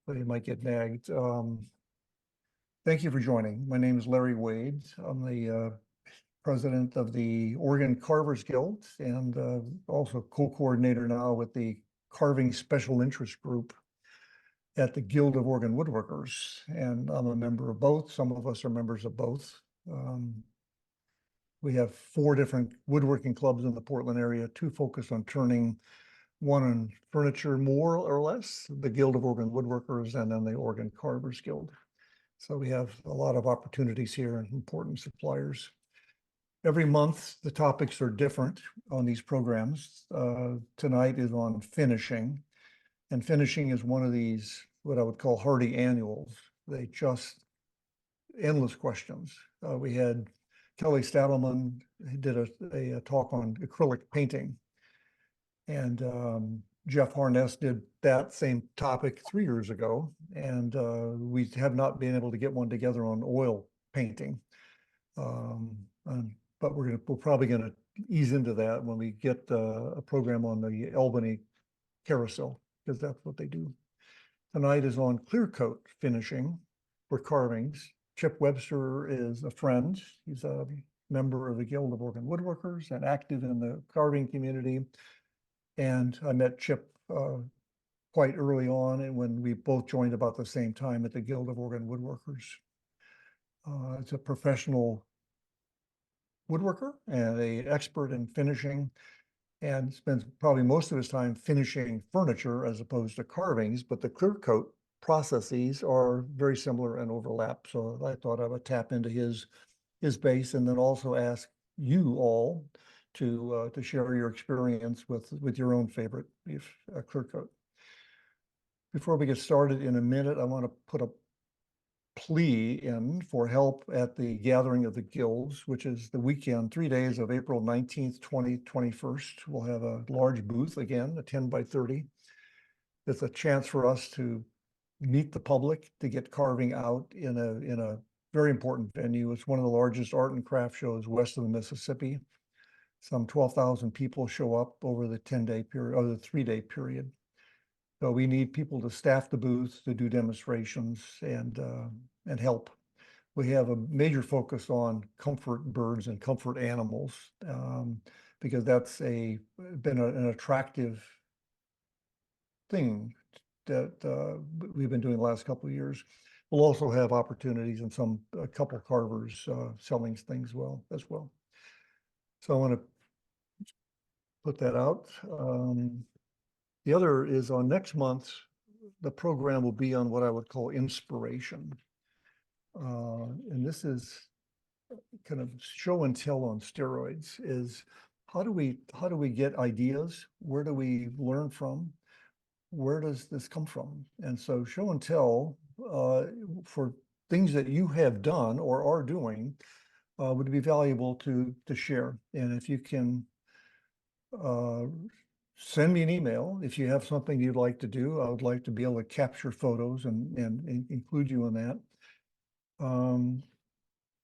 but you might get nagged. Thank you for joining. My name is Larry Wade. I'm the president of the Oregon Carvers Guild and also co-coordinator now with the Carving Special Interest Group at the Guild of Oregon Woodworkers. And I'm a member of both. Some of us are members of both. We have 4 different woodworking clubs in the Portland area, 2 focused on turning, 1 on furniture more or less, the Guild of Oregon Woodworkers, and then the Oregon Carvers Guild. So we have a lot of opportunities here and important suppliers. Every month, the topics are different on these programs. Tonight is on finishing, and finishing is one of these, what I would call hardy annuals. They just endless questions. We had Kelly Stadelman did a talk on acrylic painting, and Jeff Harness did that same topic 3 years ago, and we have not been able to get one together on oil painting. But we're probably gonna ease into that when we get a program on the Albany carousel, because that's what they do. Tonight is on clear coat finishing for carvings. Chip Webster is a friend. He's a member of the Guild of Oregon Woodworkers and active in the carving community. And I met Chip quite early on, and when we both joined about the same time at the Guild of Oregon Woodworkers. It's a professional woodworker and an expert in finishing, and spends probably most of his time finishing furniture as opposed to carvings, but the clear coat processes are very similar and overlap. So I thought I would tap into his base, and then also ask you all to share your experience with your own favorite clear coat. Before we get started in a minute, I want to put a plea in for help at the gathering of the guilds, which is the weekend, 3 days of April 19th, 21st. We'll have a large booth again, a 10 by 30. It's a chance for us to meet the public, to get carving out in a very important venue. It's one of the largest art and craft shows west of the Mississippi. Some 12,000 people show up over the 10-day period, or the 3-day period. So we need people to staff the booth, to do demonstrations and help. We have a major focus on comfort birds and comfort animals, because that's been an attractive thing that we've been doing the last couple of years. We'll also have opportunities and a couple carvers selling things as well. So I want to put that out. The other is on next month, the program will be on what I would call inspiration. And this is kind of show and tell on steroids. Is how do we get ideas? Where do we learn from? Where does this come from? And so show and tell for things that you have done or are doing would be valuable to share. And if you can send me an email if you have something you'd like to do. I would like to be able to capture photos and include you in that.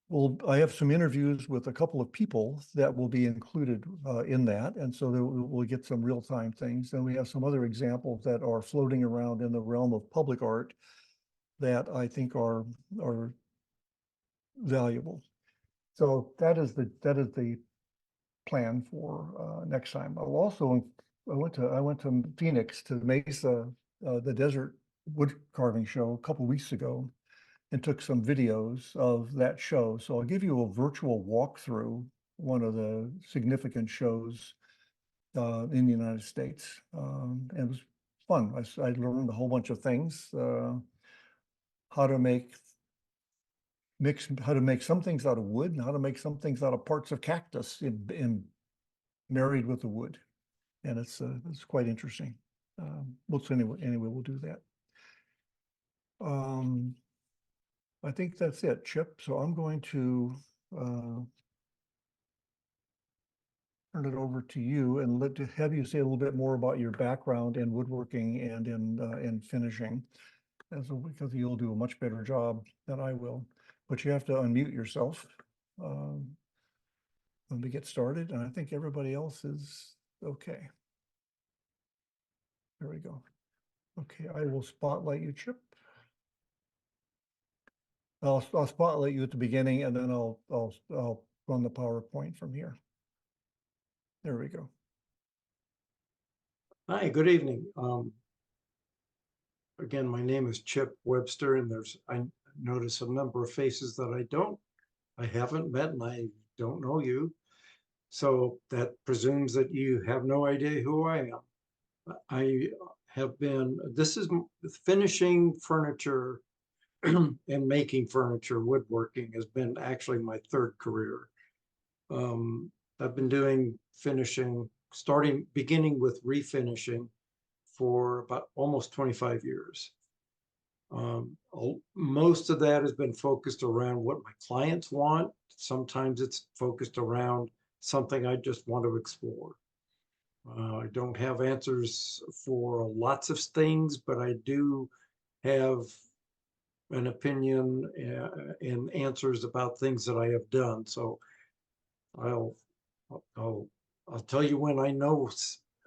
Well, I have some interviews with a couple of people that will be included in that, and so we'll get some real-time things. And we have some other examples that are floating around in the realm of public art that I think are valuable. So that is the plan for next time. I'll also I went to Phoenix to Mesa, the Desert Wood Carving Show a couple weeks ago, and took some videos of that show. So I'll give you a virtual walkthrough, one of the significant shows in the United States. And it was fun. I learned a whole bunch of things, how to make some things out of wood and how to make some things out of parts of cactus in married with the wood. And it's quite interesting. Anyway, we'll do that. I think that's it, Chip. So I'm going to turn it over to you and have you say a little bit more about your background in woodworking and in finishing, because you'll do a much better job than I will. But you have to unmute yourself when we get started, and I think everybody else is okay. There we go. Okay, I will spotlight you, Chip. I'll spotlight you at the beginning and then I'll run the PowerPoint from here. There we go. Hi, good evening. Again, my name is Chip Webster, and I notice a number of faces that I haven't met, and I don't know you. So that presumes that you have no idea who I am. This is finishing furniture and making furniture, woodworking has been actually my third career. I've been doing finishing, beginning with refinishing for about almost 25 years. Most of that has been focused around what my clients want. Sometimes it's focused around something I just want to explore. I don't have answers for lots of things, but I do have an opinion and answers about things that I have done. So I'll tell you when I know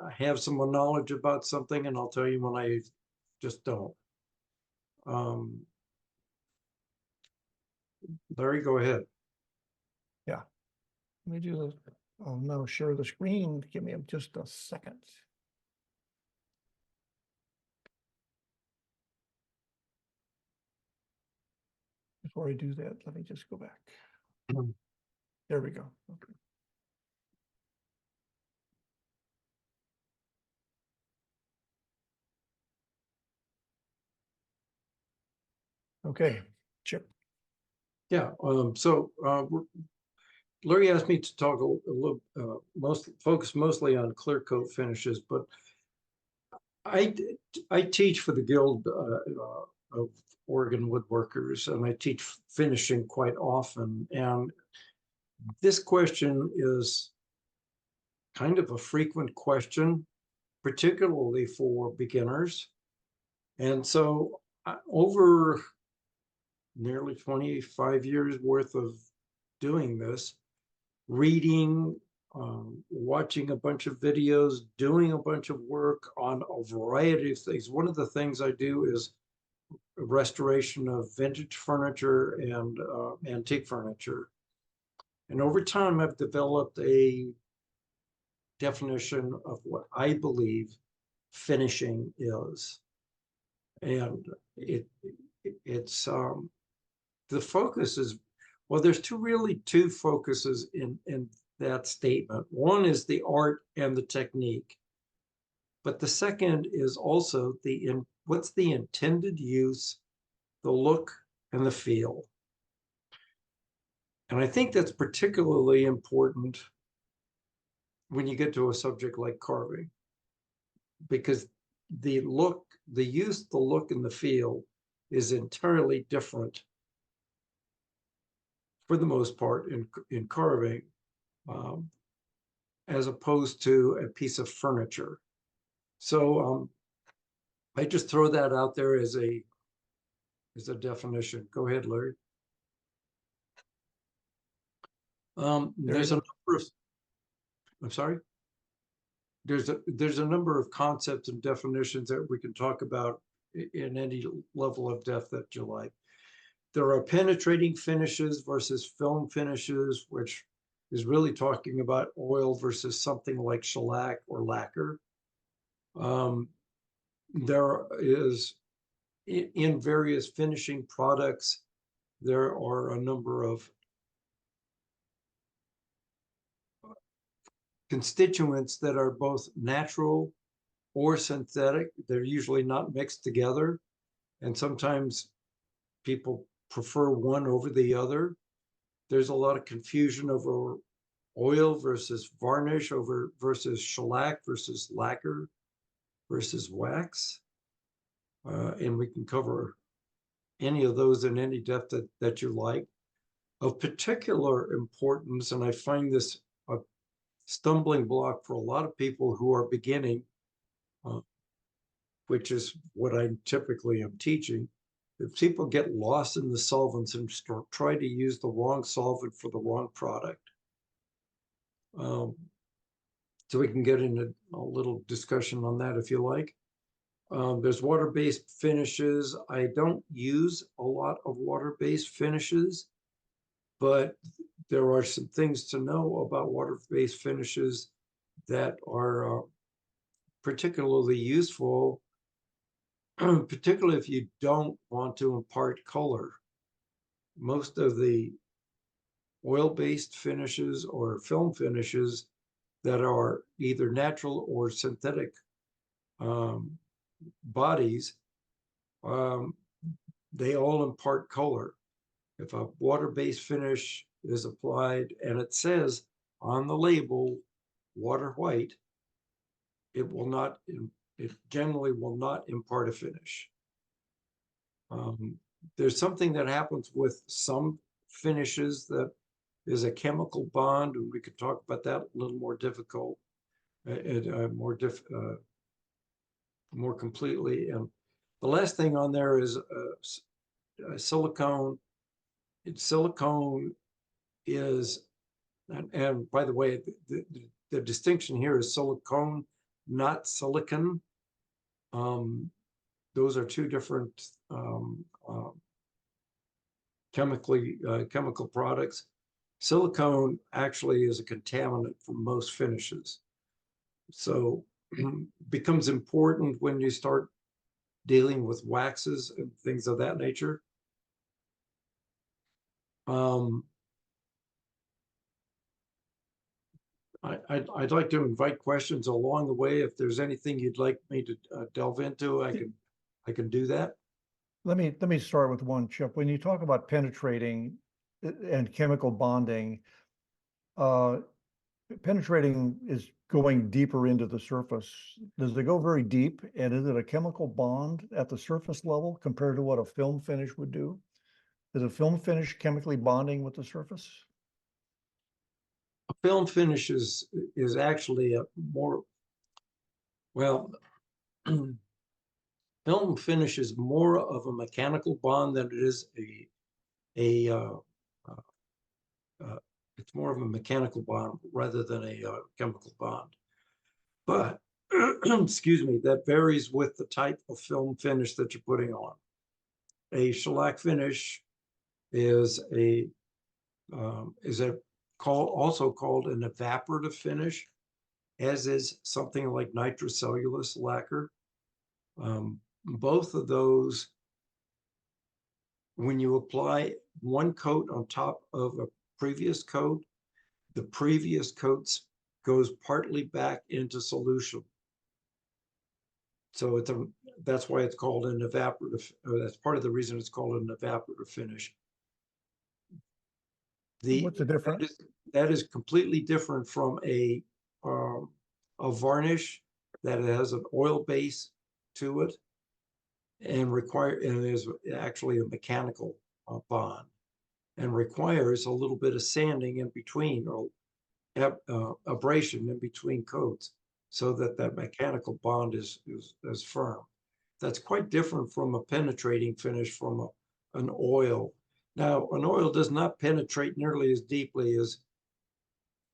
I have some knowledge about something, and I'll tell you when I just don't. Larry, go ahead. Yeah. Let me do this. I'll now share the screen. Give me just a second. Before I do that, let me just go back. There we go. Okay. Okay, Chip. Yeah. Larry asked me to talk a little, focus mostly on clear coat finishes, but I teach for the Guild of Oregon Woodworkers, and I teach finishing quite often. And this question is kind of a frequent question, particularly for beginners. And so over nearly 25 years worth of doing this, reading, watching a bunch of videos, doing a bunch of work on a variety of things. One of the things I do is restoration of vintage furniture and antique furniture. And over time, I've developed a definition of what I believe finishing is. And it's the focus is, well, there's two focuses in that statement. One is the art and the technique, but the second is also what's the intended use, the look, and the feel. And I think that's particularly important when you get to a subject like carving, because the look, the use, the look, and the feel is entirely different for the most part in carving, as opposed to a piece of furniture. So I just throw that out there as a definition. Go ahead, Larry. There's a number of, I'm sorry. There's a number of concepts and definitions that we can talk about in any level of depth that you like. There are penetrating finishes versus film finishes, which is really talking about oil versus something like shellac or lacquer. There is, in various finishing products, there are a number of constituents that are both natural or synthetic. They're usually not mixed together, and sometimes people prefer one over the other. There's a lot of confusion over oil versus varnish, versus shellac versus lacquer versus wax. And we can cover any of those in any depth that you like. Of particular importance, and I find this a stumbling block for a lot of people who are beginning, which is what I typically am teaching. If people get lost in the solvents and try to use the wrong solvent for the wrong product. So we can get into a little discussion on that if you like. There's water-based finishes. I don't use a lot of water-based finishes, but there are some things to know about water-based finishes that are particularly useful, particularly if you don't want to impart color. Most of the oil-based finishes or film finishes that are either natural or synthetic bodies, they all impart color. If a water-based finish is applied and it says on the label water white, it will not, it generally will not impart a finish. There's something that happens with some finishes that is a chemical bond, and we could talk about that a little more difficult, more completely. And the last thing on there is silicone. Silicone is, and by the way, the distinction here is silicone, not silicon. Those are two different chemical products. Silicone actually is a contaminant for most finishes. So becomes important when you start dealing with waxes and things of that nature. I'd like to invite questions along the way. If there's anything you'd like me to delve into, I can do that. Let me start with one, Chip. When you talk about penetrating and chemical bonding, penetrating is going deeper into the surface. Does it go very deep? And is it a chemical bond at the surface level compared to what a film finish would do? Is a film finish chemically bonding with the surface? A film finish is actually a more, well, film finish is more of a mechanical bond than it is it's more of a mechanical bond rather than a chemical bond. But excuse me, that varies with the type of film finish that you're putting on. A shellac finish is also called an evaporative finish, as is something like nitrocellulose lacquer. Both of those, when you apply one coat on top of a previous coat, the previous coat goes partly back into solution. So that's why it's called an evaporative. That's part of the reason it's called an evaporative finish. What's the difference? That is completely different from a varnish that has an oil base to it and is actually a mechanical bond and requires a little bit of sanding in between or abrasion in between coats so that that mechanical bond is firm. That's quite different from a penetrating finish from an oil. Now, an oil does not penetrate nearly as deeply as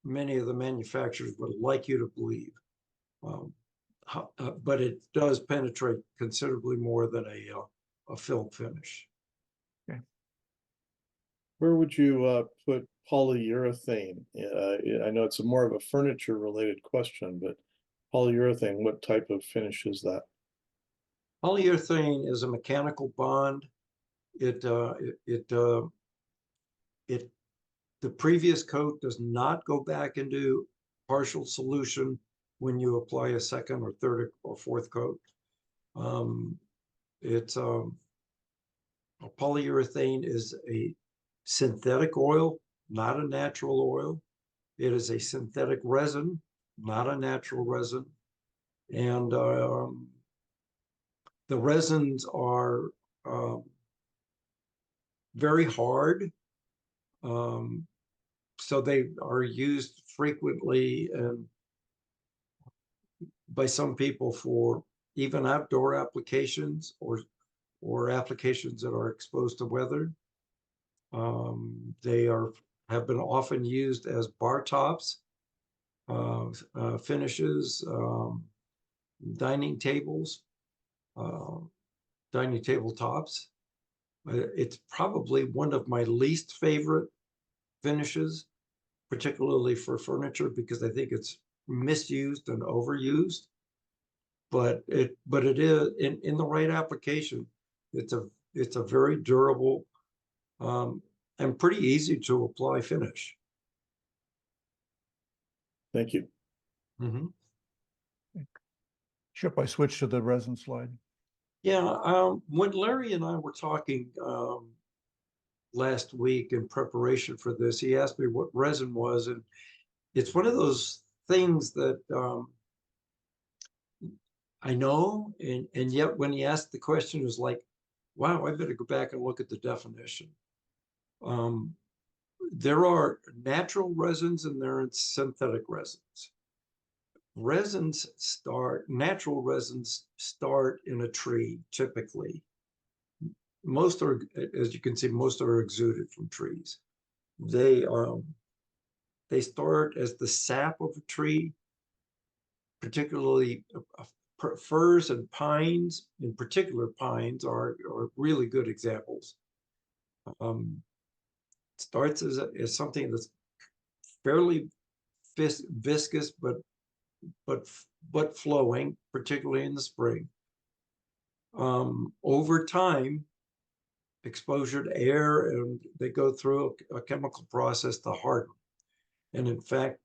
many of the manufacturers would like you to believe. But it does penetrate considerably more than a film finish. Okay. Where would you put polyurethane? I know it's more of a furniture related question, but polyurethane, what type of finish is that? Polyurethane is a mechanical bond. The previous coat does not go back into partial solution when you apply a second or third or fourth coat. Polyurethane is a synthetic oil, not a natural oil. It is a synthetic resin, not a natural resin. And the resins are very hard. So they are used frequently and by some people for even outdoor applications or applications that are exposed to weather. They have been often used as bar tops, finishes, dining tables. dining table tops. It's probably one of my least favorite finishes, particularly for furniture, because I think it's misused and overused. But it is in the right application. It's a very durable and pretty easy to apply finish. Thank you. Mm-hmm. Chip, I switched to the resin slide. Yeah, when Larry and I were talking last week in preparation for this, he asked me what resin was, and it's one of those things that I know, and yet when he asked the question, it was like, wow, I better go back and look at the definition. There are natural resins and there are synthetic resins. Natural resins start in a tree, typically. Most are, as you can see, most are exuded from trees. They start as the sap of a tree, particularly firs and pines. In particular, pines are really good examples. Starts as something that's fairly viscous, but flowing, particularly in the spring. Over time, exposure to air, and they go through a chemical process to harden. And in fact,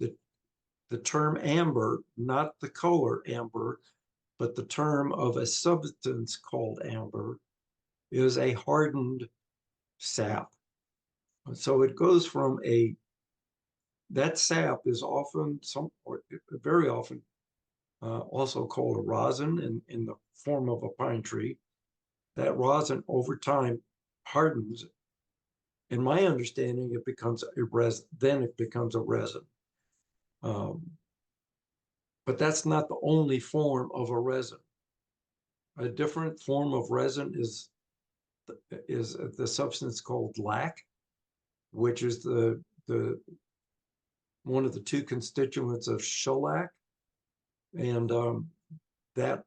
the term amber, not the color amber, but the term of a substance called amber, is a hardened sap. So it goes from that sap is often, or very often, also called a rosin in the form of a pine tree. That rosin over time hardens. In my understanding, it becomes a resin. Then it becomes a resin. But that's not the only form of a resin. A different form of resin is the substance called lac, which is the one of the two constituents of shellac, and that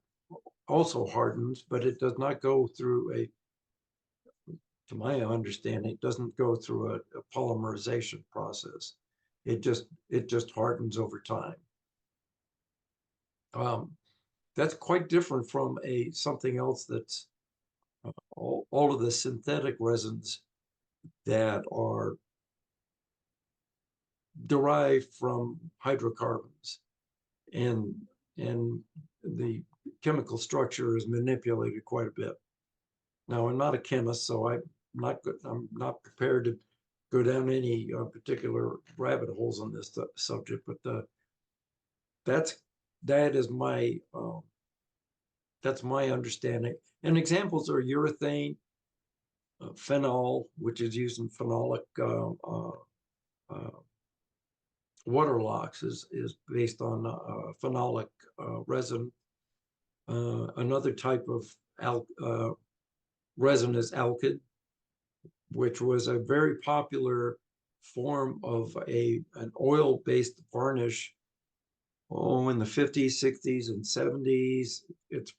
also hardens, but it does not go through to my understanding, it doesn't go through a polymerization process. It just hardens over time. That's quite different from something else that's all of the synthetic resins that are derived from hydrocarbons, and the chemical structure is manipulated quite a bit. Now, I'm not a chemist, so I'm not prepared to go down any particular rabbit holes on this subject, but that's my understanding. And examples are urethane, phenol, which is used in phenolic water locks, is based on phenolic resin. Another type of resin is alkyd, which was a very popular form of an oil-based varnish in the 50s, 60s, and 70s. It's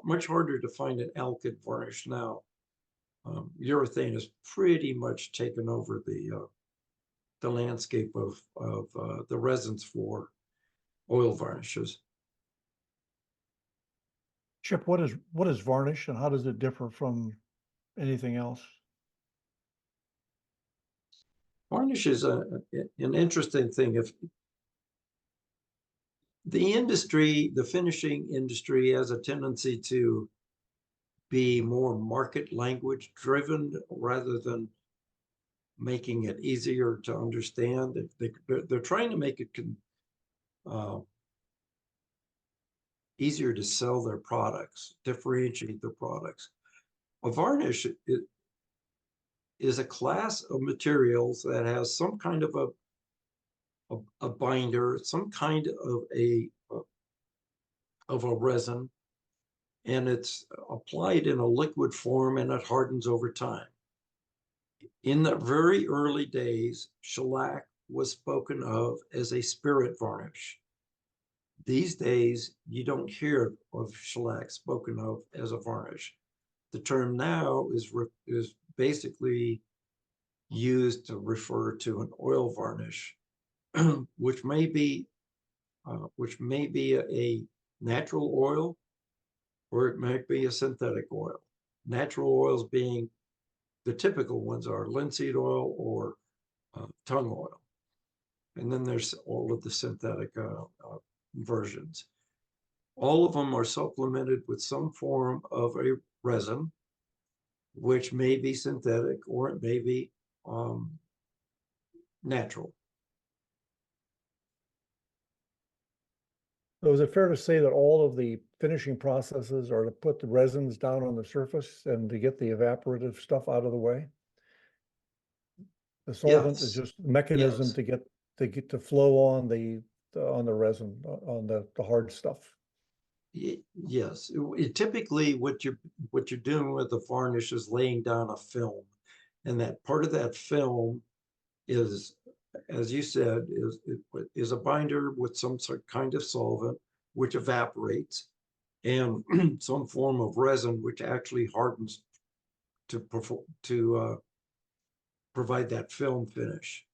much harder to find an alkyd varnish now. Urethane has pretty much taken over the landscape of the resins for oil varnishes. Chip, what is varnish and how does it differ from anything else? Varnish is an interesting thing. If the finishing industry has a tendency to be more market language driven rather than making it easier to understand. They're trying to make it easier to sell their products, differentiate their products. A varnish is a class of materials that has some kind of a binder, some kind of a resin, and it's applied in a liquid form and it hardens over time. In the very early days, shellac was spoken of as a spirit varnish. These days, you don't hear of shellac spoken of as a varnish. The term now is basically used to refer to an oil varnish, which may be a natural oil, or it might be a synthetic oil. Natural oils being the typical ones are linseed oil or tung oil. And then there's all of the synthetic versions. All of them are supplemented with some form of a resin, which may be synthetic or it may be natural. So is it fair to say that all of the finishing processes are to put the resins down on the surface and to get the evaporative stuff out of the way? The solvent is Yes. just a mechanism Yes. to get to flow on the resin, on the hard stuff. Yes. Typically what you're doing with the varnish is laying down a film, and that part of that film is, as you said, is a binder with some sort kind of solvent which evaporates, and some form of resin which actually hardens to provide that film finish.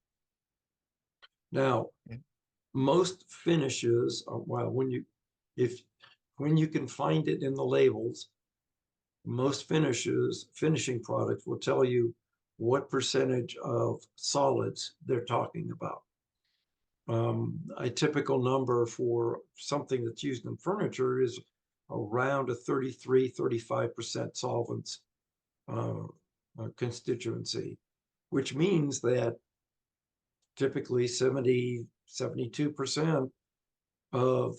Now, most finishes, well, when you can find it in the labels, most finishing products will tell you what percentage of solids they're talking about. A typical number for something that's used in furniture is around a 33-35% solvents constituency, which means that typically 72% of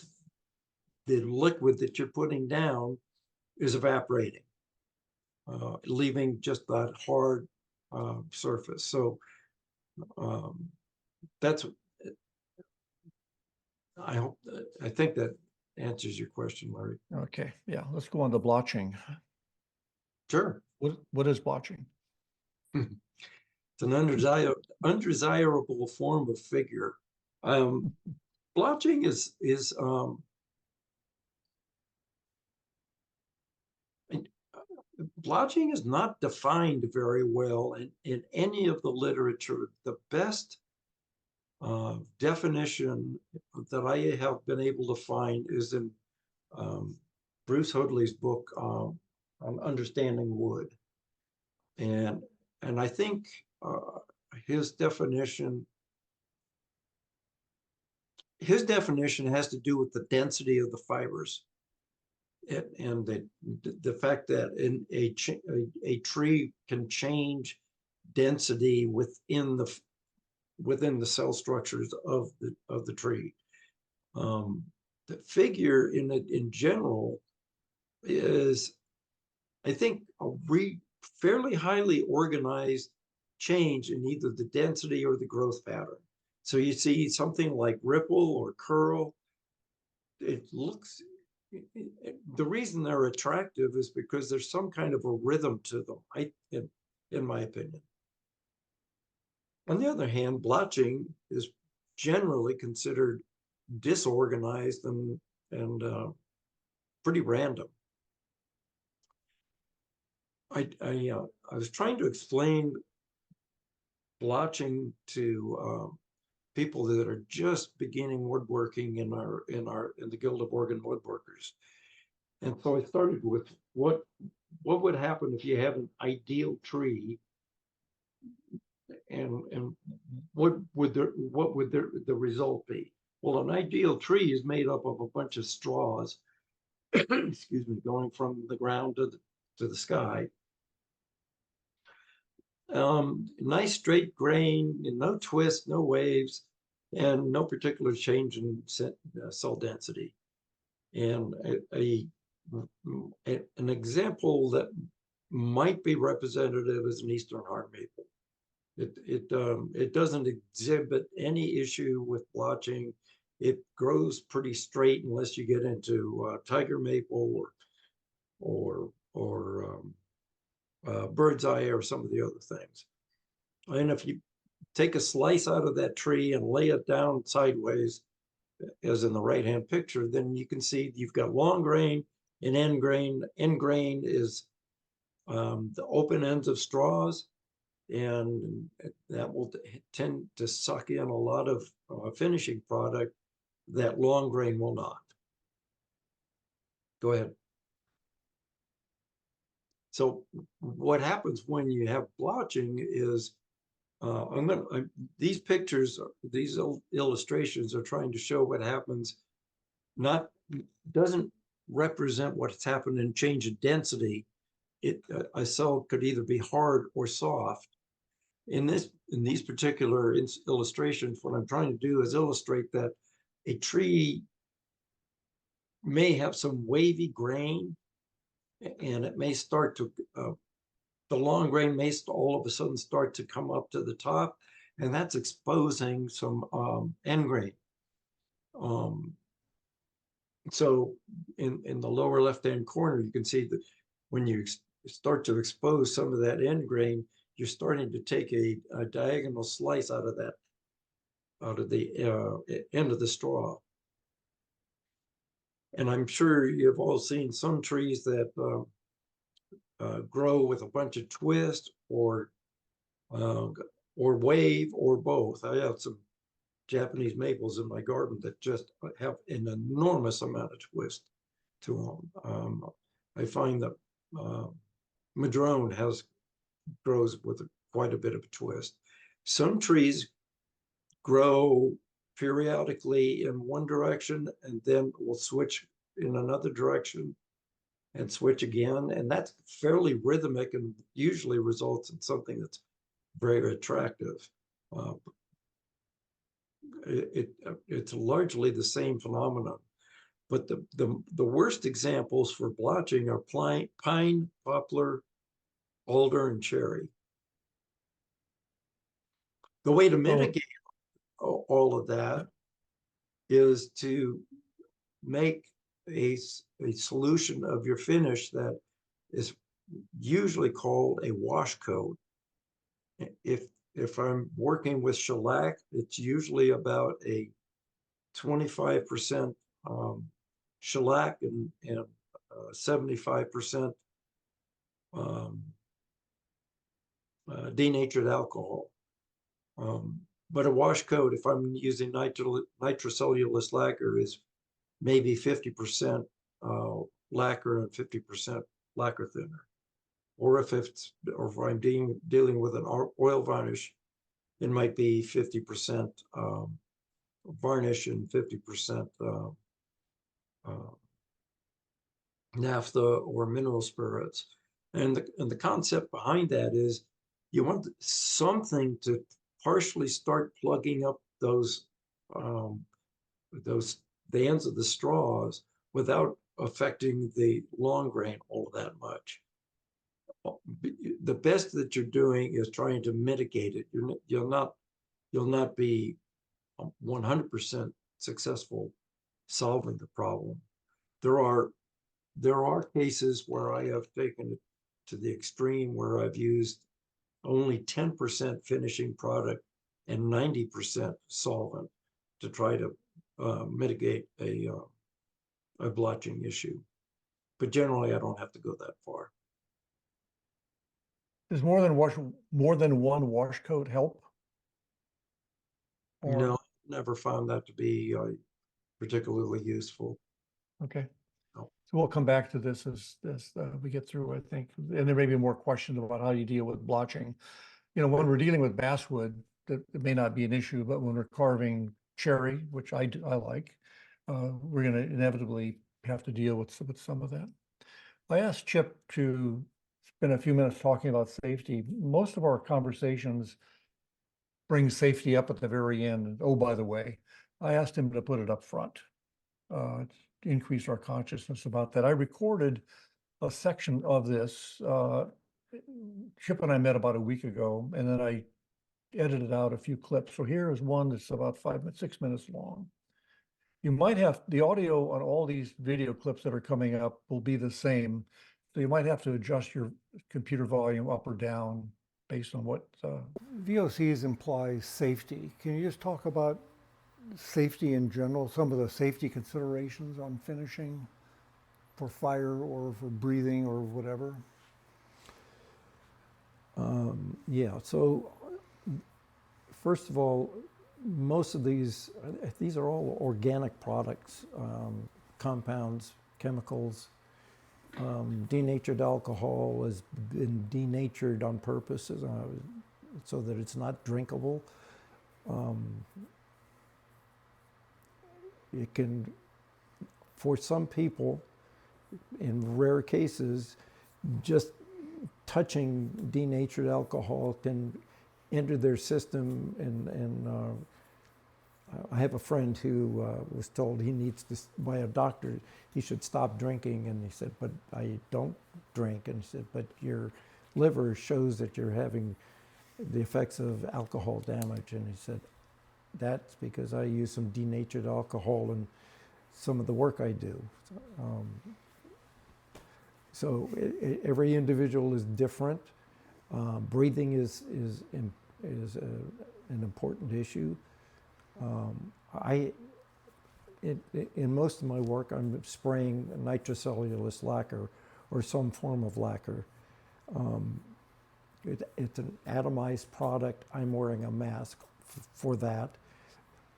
the liquid that you're putting down is evaporating, leaving just that hard surface. So that's, I think that answers your question, Larry. Okay, yeah, let's go on to blotching. Sure. What is blotching? It's an undesirable form of figure. Blotching is blotching is not defined very well in any of the literature. The best definition that I have been able to find is in Bruce Hoadley's book on understanding wood, and I think his definition has to do with the density of the fibers, and the fact that a tree can change density within the cell structures of the tree. The figure in general is, I think, a fairly highly organized change in either the density or the growth pattern. So you see something like ripple or curl. It looks, the reason they're attractive is because there's some kind of a rhythm to them, in my opinion. On the other hand, blotching is generally considered disorganized and pretty random. I was trying to explain blotching to people that are just beginning woodworking in the Guild of Oregon Woodworkers, and so I started with what would happen if you have an ideal tree, and what would the result be? Well, an ideal tree is made up of a bunch of straws, excuse me, going from the ground to the sky. Nice straight grain, no twist, no waves, and no particular change in cell density. And an example that might be representative is an Eastern hard maple. It doesn't exhibit any issue with blotching. It grows pretty straight unless you get into tiger maple or bird's eye or some of the other things. And if you take a slice out of that tree and lay it down sideways, as in the right-hand picture, then you can see you've got long grain and end grain. End grain is the open ends of straws, and that will tend to suck in a lot of finishing product that long grain will not. Go ahead. So what happens when you have blotching is, these pictures, these illustrations are trying to show what happens, doesn't represent what's happened in change of density. A cell could either be hard or soft. In these particular illustrations, what I'm trying to do is illustrate that a tree may have some wavy grain, and it may start to, the long grain may all of a sudden start to come up to the top, and that's exposing some end grain. So in the lower left-hand corner, you can see that when you start to expose some of that end grain, you're starting to take a diagonal slice out of the end of the straw. And I'm sure you've all seen some trees that grow with a bunch of twist or wave or both. I have some Japanese maples in my garden that just have an enormous amount of twist to them. I find that madrone grows with quite a bit of a twist. Some trees grow periodically in one direction and then will switch in another direction and switch again. And that's fairly rhythmic and usually results in something that's very attractive. It's largely the same phenomenon. But the worst examples for blotching are pine, poplar, alder, and cherry. The way to mitigate all of that is to make a solution of your finish that is usually called a wash coat. If I'm working with shellac, it's usually about a 25% shellac and 75% denatured alcohol. But a wash coat, if I'm using nitrocellulose lacquer, is maybe 50% lacquer and 50% lacquer thinner. Or if I'm dealing with an oil varnish, it might be 50% varnish and 50% naphtha or mineral spirits. And the concept behind that is you want something to partially start plugging up the ends of the straws without affecting the long grain all that much. The best that you're doing is trying to mitigate it. You'll not be 100% successful solving the problem. There are cases where I have taken it to the extreme where I've used only 10% finishing product and 90% solvent to try to mitigate a blotching issue. But generally, I don't have to go that far. Does more than one wash coat help? Or, no, never found that to be particularly useful. okay. No. So we'll come back to this as we get through, I think. And there may be more questions about how you deal with blotching. You know, when we're dealing with basswood, that it may not be an issue, but when we're carving cherry, which I like, we're going to inevitably have to deal with some of that. I asked Chip to spend a few minutes talking about safety. Most of our conversations bring safety up at the very end. Oh, by the way, I asked him to put it up front to increase our consciousness about that. I recorded a section of this. Chip and I met about a week ago, and then I edited out a few clips. So here is one that's about 6 minutes long. You might have the audio on all these video clips that are coming up will be the same. So you might have to adjust your computer volume up or down based on what VOCs imply safety. Can you just talk about safety in general, some of the safety considerations on finishing for fire or for breathing or whatever? Yeah, so first of all, most of these are all organic products, compounds, chemicals. Denatured alcohol has been denatured on purpose so that it's not drinkable. It can, for some people, in rare cases, just touching denatured alcohol can enter their system, and I have a friend who was told he needs to, by a doctor, he should stop drinking, and he said, but I don't drink, and he said, but your liver shows that you're having the effects of alcohol damage, and he said, that's because I use some denatured alcohol in some of the work I do. So every individual is different. Breathing is an important issue. In most of my work, I'm spraying nitrocellulose lacquer or some form of lacquer. It's an atomized product. I'm wearing a mask for that.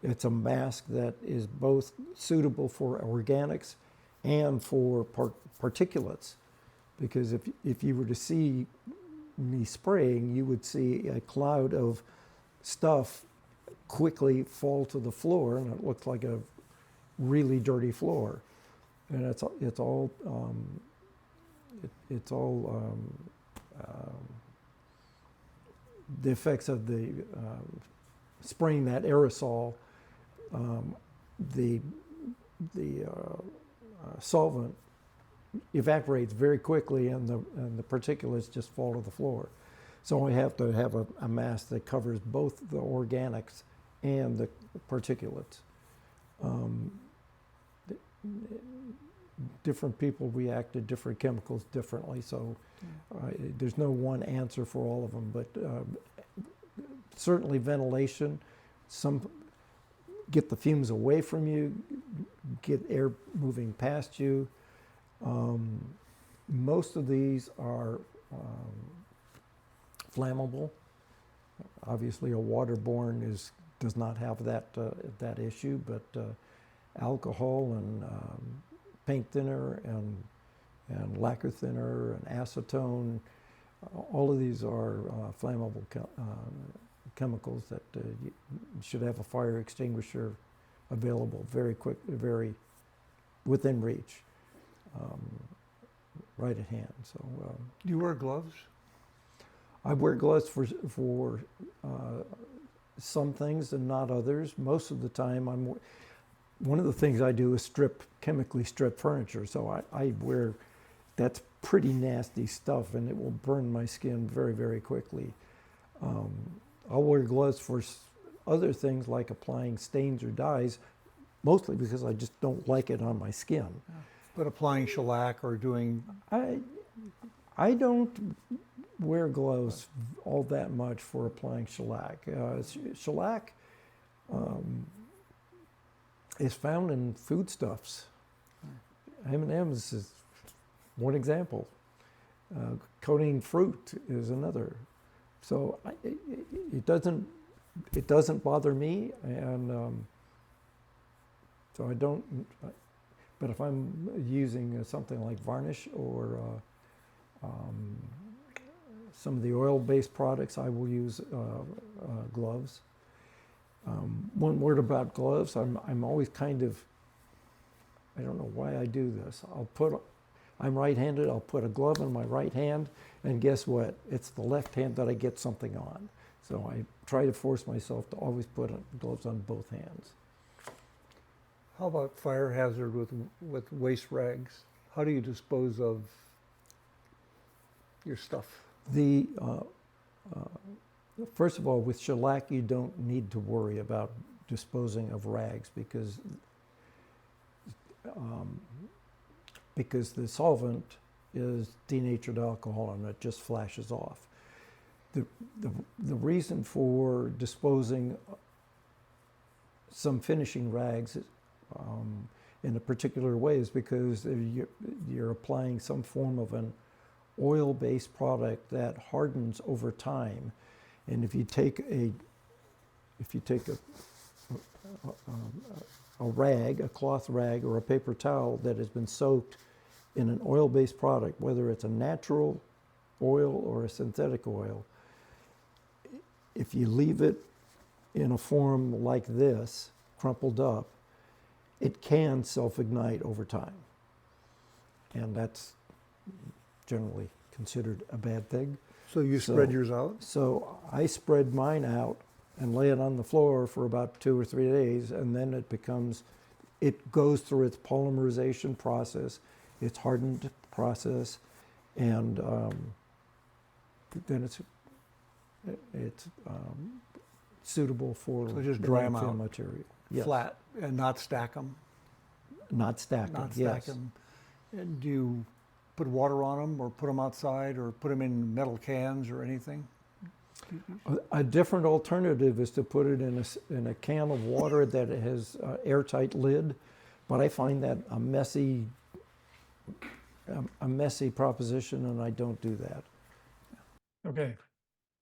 It's a mask that is both suitable for organics and for particulates. Because if you were to see me spraying, you would see a cloud of stuff quickly fall to the floor, and it looks like a really dirty floor. And it's all the effects of the spraying that aerosol. The solvent evaporates very quickly, and the particulates just fall to the floor. So I have to have a mask that covers both the organics and the particulates. Different people react to different chemicals differently, so there's no one answer for all of them. But certainly ventilation, get the fumes away from you, get air moving past you. Most of these are flammable. Obviously, a waterborne does not have that issue, but alcohol and paint thinner and lacquer thinner and acetone, all of these are flammable chemicals that you should have a fire extinguisher available very quick, very within reach, right at hand. So, Do you wear gloves? I wear gloves for some things and not others. Most of the time, one of the things I do is chemically strip furniture. So I wear, that's pretty nasty stuff, and it will burn my skin very, very quickly. I'll wear gloves for other things like applying stains or dyes, mostly because I just don't like it on my skin. But applying shellac or doing... I don't wear gloves all that much for applying shellac. Shellac is found in foodstuffs. M&M's is one example. Coating fruit is another. So it doesn't bother me, and so I don't. But if I'm using something like varnish or some of the oil-based products, I will use gloves. One word about gloves, I'm always kind of, I don't know why I do this. I'm right-handed, I'll put a glove in my right hand, and guess what? It's the left hand that I get something on. So I try to force myself to always put gloves on both hands. How about fire hazard with waste rags? How do you dispose of your stuff? First of all, with shellac, you don't need to worry about disposing of rags because the solvent is denatured alcohol and it just flashes off. The reason for disposing some finishing rags in a particular way is because you're applying some form of an oil-based product that hardens over time. And if you take a rag, a cloth rag or a paper towel that has been soaked in an oil-based product, whether it's a natural oil or a synthetic oil, if you leave it in a form like this, crumpled up, it can self-ignite over time. And that's generally considered a bad thing. So you spread yours out? So I spread mine out and lay it on the floor for about 2 or 3 days, and then it goes through its polymerization process, its hardened process, and then it's suitable for So just dry 'em landfill out. material. Yes. Flat and not stack them? Not stacked. Not Yes. stack them. And do you put water on them or put them outside or put them in metal cans or anything? A different alternative is to put it in a can of water that has an airtight lid, but I find that a messy proposition, and I don't do that. Okay,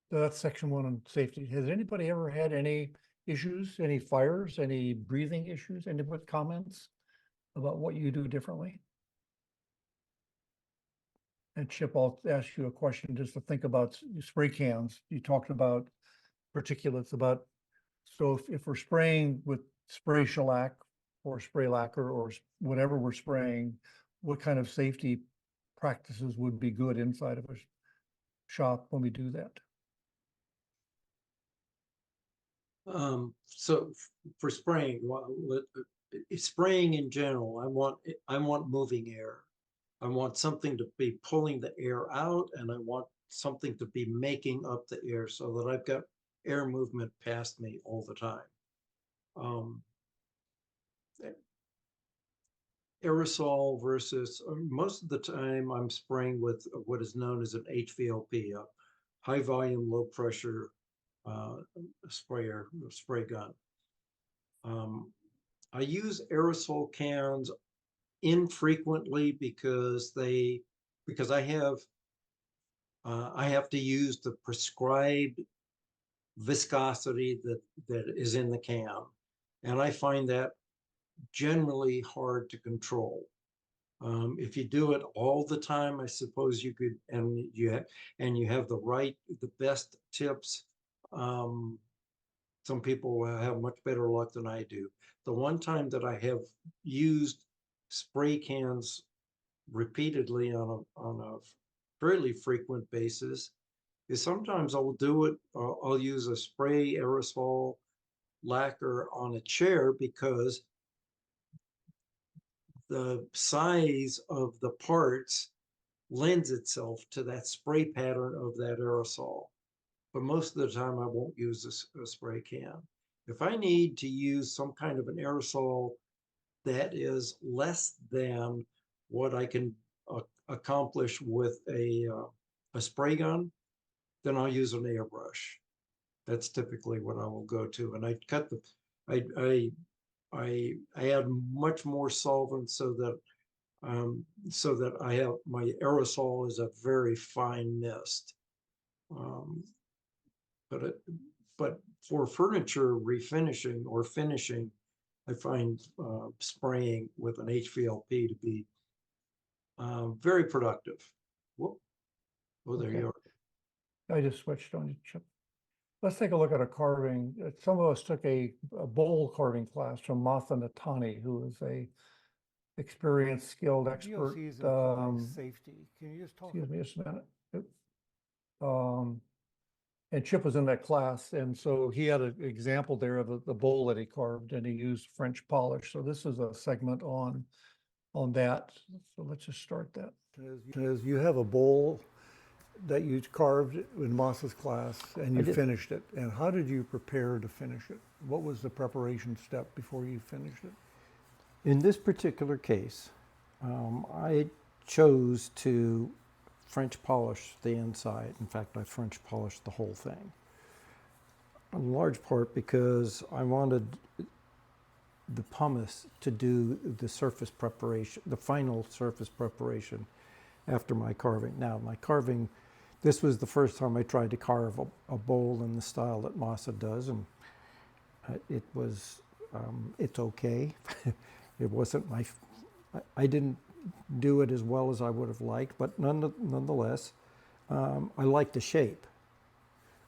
so that's section 1 on safety. Has anybody ever had any issues, any fires, any breathing issues? Any comments about what you do differently? And Chip, I'll ask you a question just to think about spray cans. You talked about particulates, so if we're spraying with spray shellac or spray lacquer or whatever we're spraying, what kind of safety practices would be good inside of a shop when we do that? So for spraying, spraying in general, I want moving air. I want something to be pulling the air out, and I want something to be making up the air so that I've got air movement past me all the time. Aerosol versus, most of the time I'm spraying with what is known as an HVLP, a high volume, low pressure spray gun. I use aerosol cans infrequently because I have to use the prescribed viscosity that is in the can, and I find that generally hard to control. If you do it all the time, I suppose you could, and you have the best tips. Some people have much better luck than I do. The one time that I have used spray cans repeatedly on a fairly frequent basis is sometimes I'll do it. I'll use a spray aerosol lacquer on a chair because the size of the parts lends itself to that spray pattern of that aerosol. But most of the time I won't use a spray can. If I need to use some kind of an aerosol that is less than what I can accomplish with a spray gun, then I'll use an airbrush. That's typically what I will go to. And I add much more solvent so that I have my aerosol is a very fine mist. But for furniture refinishing or finishing, I find spraying with an HVLP to be very productive. Whoop. Oh, there you are. I just switched on you, Chip. Let's take a look at a carving. Some of us took a bowl carving class from Martha Natani, who is a experienced, skilled expert. Safety. Can you just talk? Excuse me just a minute. And Chip was in that class, and so he had an example there of the bowl that he carved, and he used French polish. So this is a segment on that. So let's just start that. As you have a bowl that you carved in Moss's class, and you finished it. And how did you prepare to finish it? What was the preparation step before you finished it? In this particular case, I chose to French polish the inside. In fact, I French polished the whole thing. In large part because I wanted the pumice to do the surface preparation, the final surface preparation after my carving. Now, my carving, this was the first time I tried to carve a bowl in the style that Masa does, and it was, it's okay. It wasn't I didn't do it as well as I would have liked, but nonetheless, I liked the shape.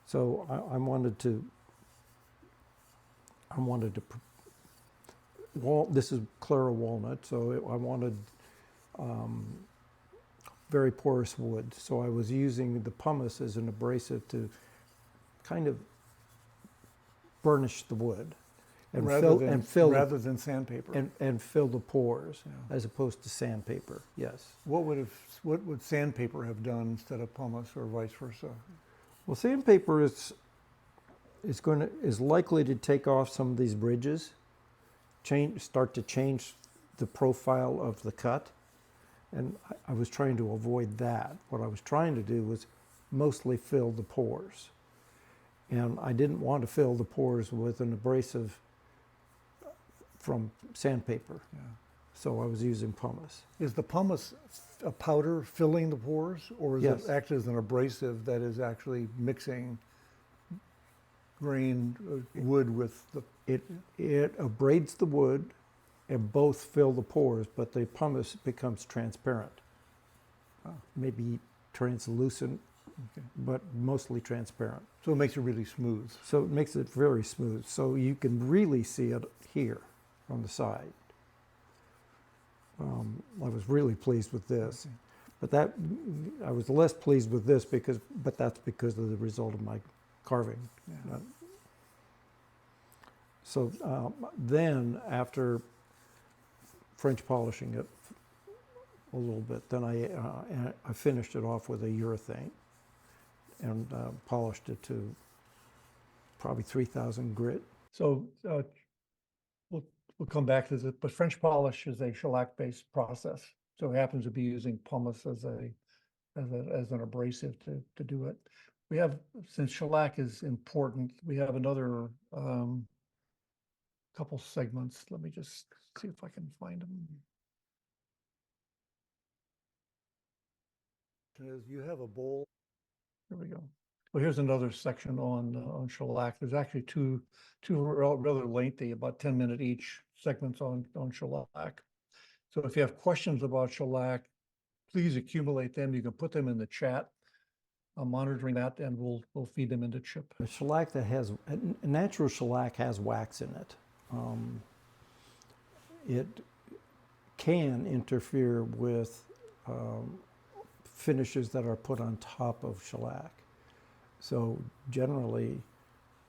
So I wanted to, this is Clara walnut, so I wanted very porous wood. So I was using the pumice as an abrasive to kind of burnish the wood and rather than sandpaper. and fill the pores Yeah. as opposed to sandpaper. Yes. What would sandpaper have done instead of pumice, or vice versa? Well, sandpaper is likely to take off some of these bridges, start to change the profile of the cut, and I was trying to avoid that. What I was trying to do was mostly fill the pores, and I didn't want to fill the pores with an abrasive from sandpaper. Yeah. So I was using pumice. Is the pumice a powder filling the pores, or is Yes. it act as an abrasive that is actually mixing grained wood with the? It abrades the wood, and both fill the pores, but the pumice becomes transparent. Oh. Maybe translucent, Okay. but mostly transparent. So it makes it really smooth. So it makes it very smooth. So you can really see it here on the side. I was really pleased with this, but I was less pleased with this but that's because of the result of my carving. Yeah. So then, after French polishing it a little bit, then I finished it off with a urethane and polished it to probably 3,000 grit. So we'll come back to this, but French polish is a shellac-based process. So it happens to be using pumice as an abrasive to do it. We have, since shellac is important, we have another couple segments. Let me just see if I can find them. You have a bowl. Here we go. Well, here's another section on shellac. There's actually two rather lengthy, about 10-minute each segments on shellac. So if you have questions about shellac, please accumulate them. You can put them in the chat. I'm monitoring that, and we'll feed them into Chip. A shellac that has a natural shellac has wax in it. It can interfere with finishes that are put on top of shellac. So generally,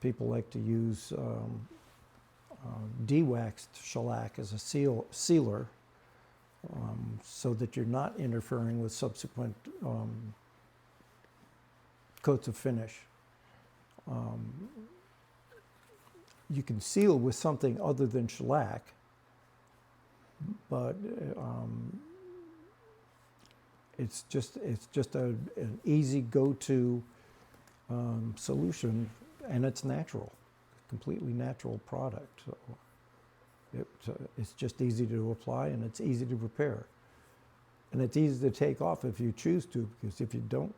people like to use de-waxed shellac as a sealer, so that you're not interfering with subsequent coats of finish. You can seal with something other than shellac, but it's just an easy go-to solution, and it's natural, completely natural product. So it's just easy to apply, and it's easy to repair, and it's easy to take off if you choose to. Because if you don't,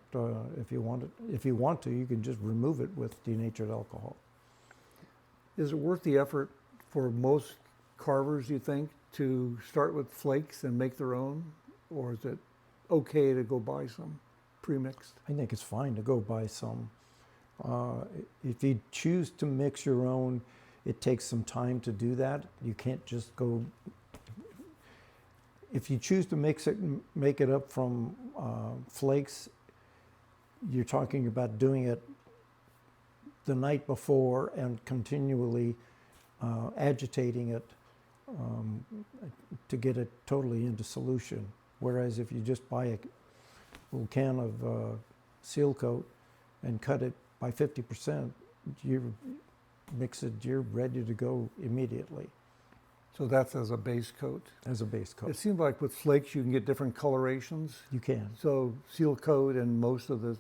if you want to, you can just remove it with denatured alcohol. Is it worth the effort for most carvers, you think, to start with flakes and make their own, or is it okay to go buy some pre-mixed? I think it's fine to go buy some. If you choose to mix your own, it takes some time to do that. You can't just go. If you choose to make it up from flakes, you're talking about doing it the night before and continually agitating it to get it totally into solution. Whereas if you just buy a little can of seal coat and cut it by 50%, you mix it, you're ready to go immediately. So that's as a base coat. As a base coat. It seems like with flakes you can get different colorations. You can. So seal coat and most of the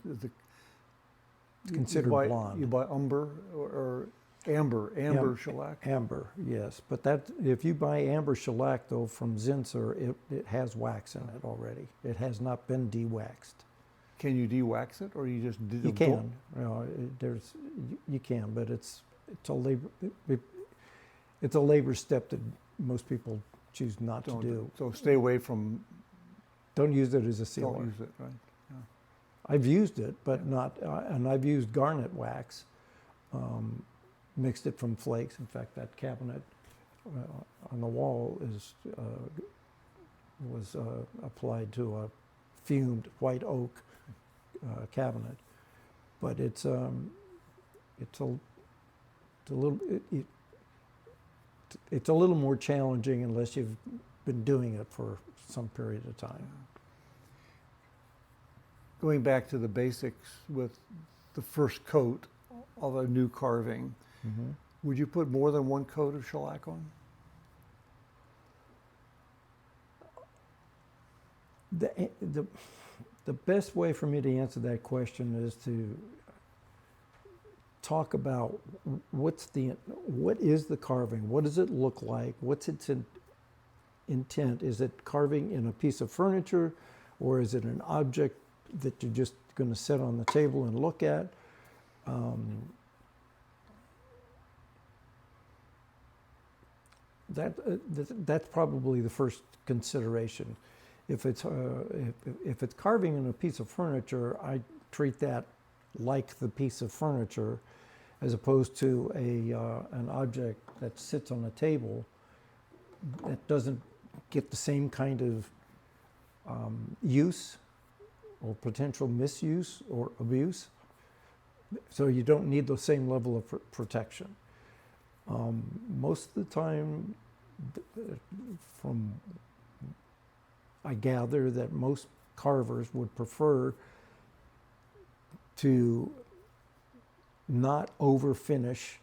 It's considered blonde. You buy umber or Amber shellac. Amber, yes, but that, if you buy amber shellac though from Zinsser, it has wax in it already. It has not been de-waxed. Can you de-wax it, or you just do? You can, you can, but it's a labor, it's a labor step that most people choose not to do. So stay away from. Don't use it as a sealer. Don't use it, right? I've used it, but not, and I've used garnet wax, mixed it from flakes. In fact, that cabinet on the wall was applied to a fumed white oak cabinet, but it's a little more challenging unless you've been doing it for some period of time. Going back to the basics with the first coat of a new carving, would you put more than one coat of shellac on? The best way for me to answer that question is to talk about what is the carving? What does it look like? What's its intent? Is it carving in a piece of furniture, or is it an object that you're just going to sit on the table and look at? That's probably the first consideration. If it's carving in a piece of furniture, I treat that like the piece of furniture, as opposed to an object that sits on a table that doesn't get the same kind of use or potential misuse or abuse. So you don't need the same level of protection. Most of the time, I gather that most carvers would prefer to not over-finish,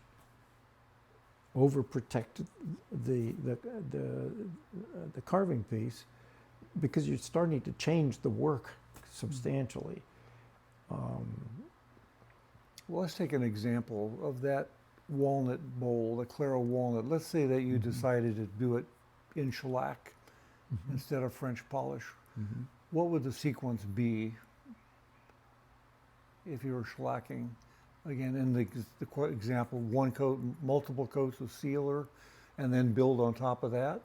over-protect the carving piece, because you're starting to change the work substantially. Well, let's take an example of that walnut bowl, the Claro walnut. Let's say that you decided to do it in shellac instead of French polish. What would the sequence be if you were shellacking? Again, in the example, one coat, multiple coats of sealer, and then build on top of that.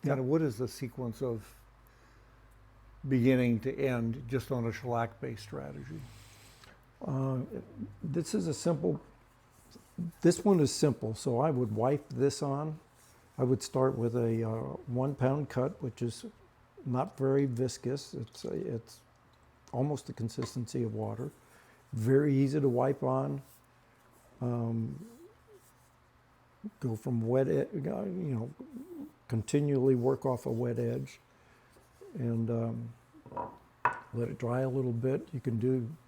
Kind of, what is the sequence of beginning to end just on a shellac-based strategy? This one is simple, so I would wipe this on. I would start with a 1 pound cut, which is not very viscous. It's almost the consistency of water. Very easy to wipe on. Go from wet, continually work off a wet edge, and let it dry a little bit. You can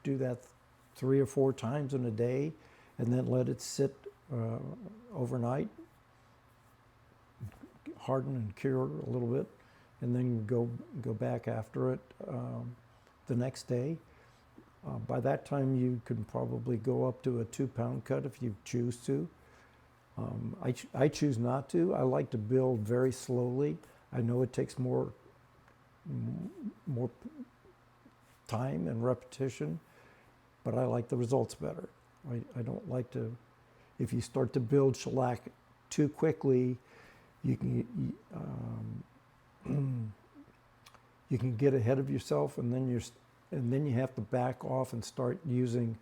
do that 3 or 4 times in a day, and then let it sit overnight, harden and cure a little bit, and then go back after it the next day. By that time, you can probably go up to a 2 pound cut if you choose to. I choose not to. I like to build very slowly. I know it takes more time and repetition, but I like the results better. I don't like to, if you start to build shellac too quickly, you can get ahead of yourself, and then you have to back off and start using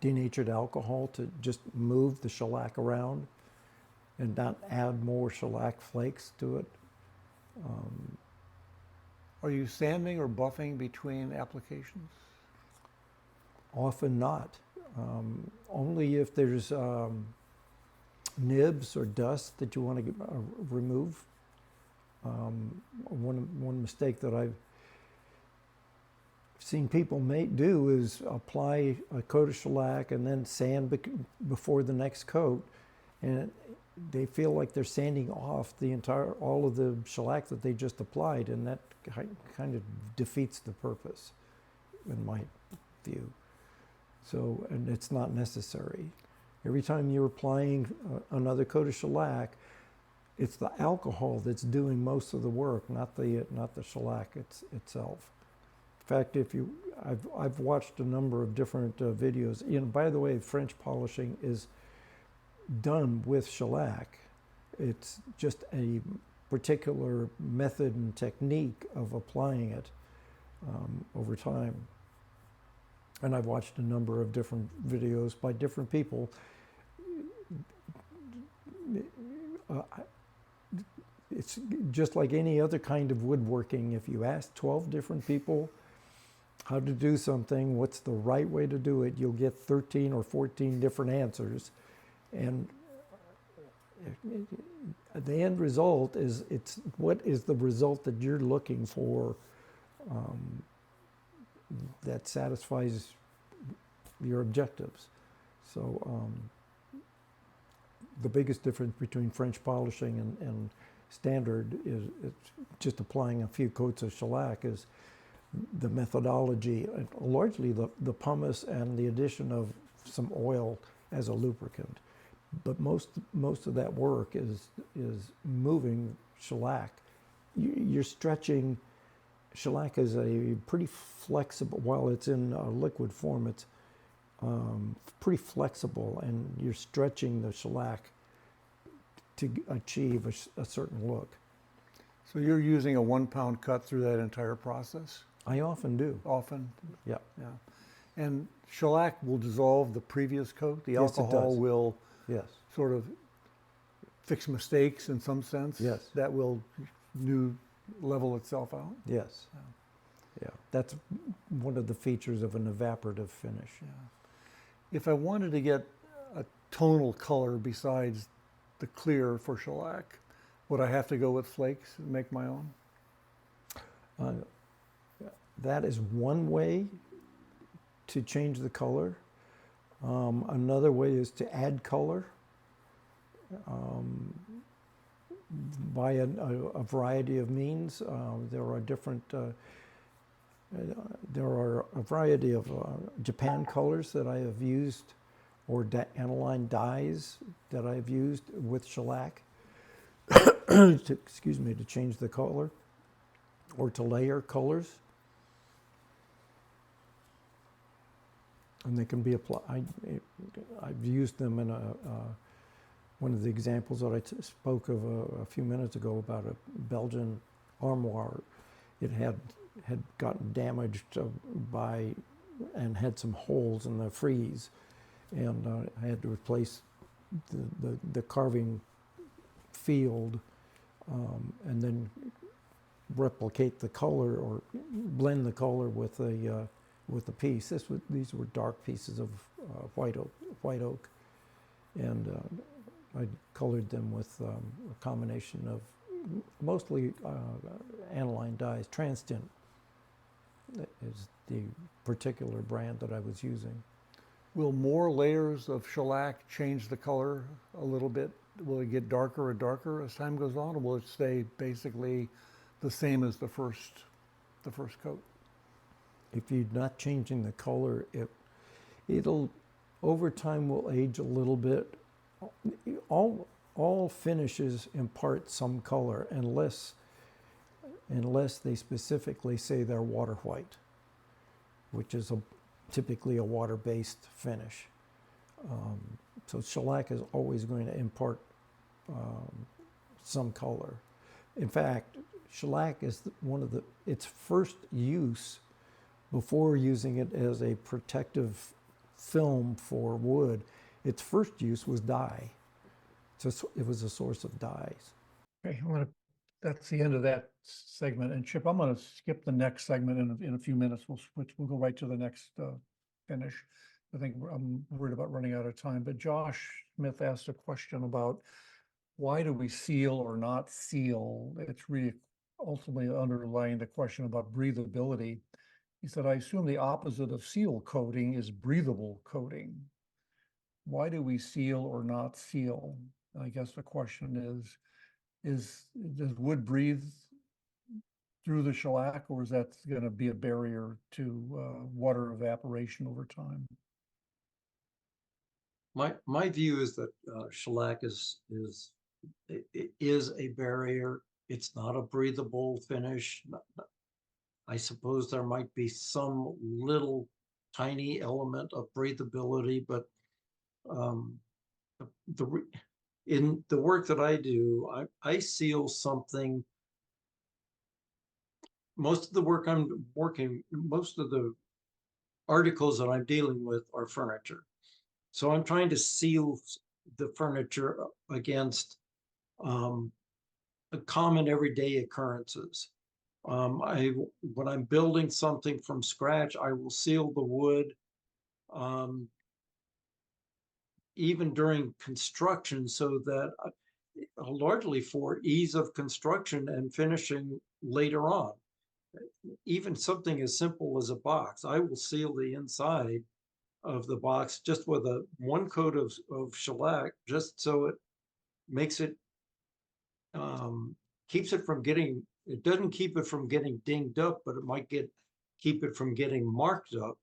denatured alcohol to just move the shellac around and not add more shellac flakes to it. Are you sanding or buffing between applications? Often not. Only if there's nibs or dust that you want to remove. One mistake that I've seen people do is apply a coat of shellac and then sand before the next coat, and they feel like they're sanding off all of the shellac that they just applied, and that kind of defeats the purpose, in my view. So, and it's not necessary. Every time you're applying another coat of shellac, it's the alcohol that's doing most of the work, not the shellac itself. In fact, I've watched a number of different videos. You know, by the way, French polishing is done with shellac. It's just a particular method and technique of applying it over time. And I've watched a number of different videos by different people. It's just like any other kind of woodworking. If you ask 12 different people how to do something, what's the right way to do it, you'll get 13 or 14 different answers. And the end result is, it's what is the result that you're looking for that satisfies your objectives. So the biggest difference between French polishing and standard is it's just applying a few coats of shellac is the methodology, largely the pumice and the addition of some oil as a lubricant. But most of that work is moving shellac. You're stretching. Shellac is a pretty flexible, while it's in a liquid form, it's pretty flexible, and you're stretching the shellac to achieve a certain look. So you're using a 1 pound cut through that entire process? I often do. Often? Yeah. Yeah. And shellac will dissolve the previous coat? The Yes, it alcohol does. will Yes. sort of fix mistakes in some sense? Yes. That will level itself out? Yes. Yeah. That's one of the features of an evaporative finish. Yeah. If I wanted to get a tonal color besides the clear for shellac, would I have to go with flakes and make my own? That is one way to change the color. Another way is to add color by a variety of means. There are a variety of Japan colors that I have used, or aniline dyes that I've used with shellac to change the color or to layer colors. And they can be applied. I've used them in one of the examples that I spoke of a few minutes ago about a Belgian armoire. It had gotten damaged and had some holes in the frieze, and I had to replace the carving field and then replicate the color or blend the color with the piece. These were dark pieces of white oak, and I colored them with a combination of mostly aniline dyes. Transtint is the particular brand that I was using. Will more layers of shellac change the color a little bit? Will it get darker and darker as time goes on, or will it stay basically the same as the first coat? If you're not changing the color, it'll over time will age a little bit. All finishes impart some color unless they specifically say they're water white, which is typically a water-based finish. So shellac is always going to impart some color. In fact, shellac is its first use, before using it as a protective film for wood, its first use was dye. So it was a source of dyes. Okay, that's the end of that segment. And Chip, I'm going to skip the next segment in a few minutes. We'll go right to the next finish. I think I'm worried about running out of time. But Josh Smith asked a question about why do we seal or not seal? It's really ultimately underlying the question about breathability. He said, I assume the opposite of seal coating is breathable coating. Why do we seal or not seal? I guess the question does wood breathe through the shellac, or is that going to be a barrier to water evaporation over time? my view is that shellac is a barrier. It's not a breathable finish. I suppose there might be some little tiny element of breathability, but in the work that I do, I seal something. Most of the work most of the articles that I'm dealing with are furniture. So I'm trying to seal the furniture against common everyday occurrences. When I'm building something from scratch, I will seal the wood. Even during construction, so that largely for ease of construction and finishing later on. Even something as simple as a box, I will seal the inside of the box just with one coat of shellac, just so it makes it, keeps it from getting, it doesn't keep it from getting dinged up, but it might keep it from getting marked up.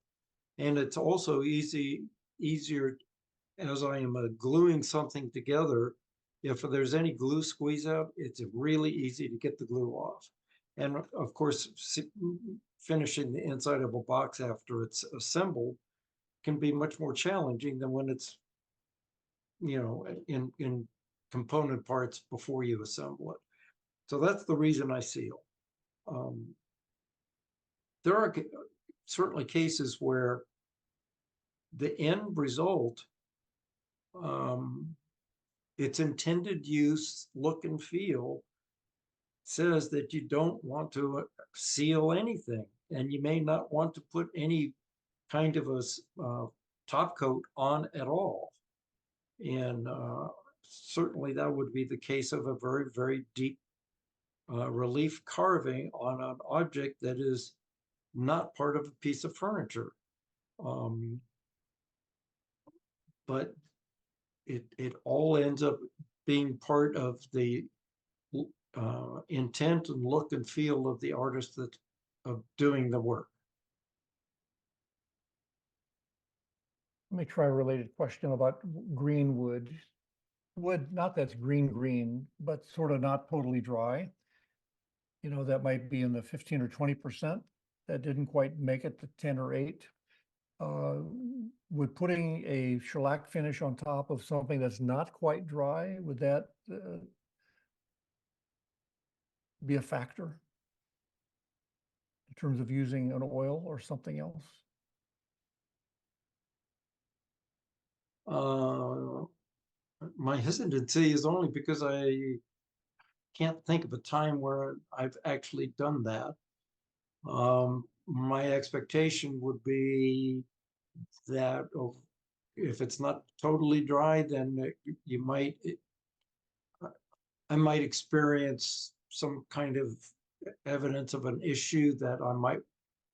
And it's also easier as I am gluing something together. If there's any glue squeeze out, it's really easy to get the glue off. And of course, finishing the inside of a box after it's assembled can be much more challenging than when it's, in component parts before you assemble it. So that's the reason I seal. There are certainly cases where the end result, its intended use, look and feel, says that you don't want to seal anything, and you may not want to put any kind of a top coat on at all. And certainly that would be the case of a very, very deep relief carving on an object that is not part of a piece of furniture. But it all ends up being part of the intent and look and feel of the artist of doing the work. Let me try a related question about green wood. Wood, not that's green, but sort of not totally dry. That might be in the 15 or 20%. That didn't quite make it to 10 or 8. Would putting a shellac finish on top of something that's not quite dry, would that be a factor in terms of using an oil or something else? My hesitancy is only because I can't think of a time where I've actually done that. My expectation would be that if it's not totally dry, then I might experience some kind of evidence of an issue that I might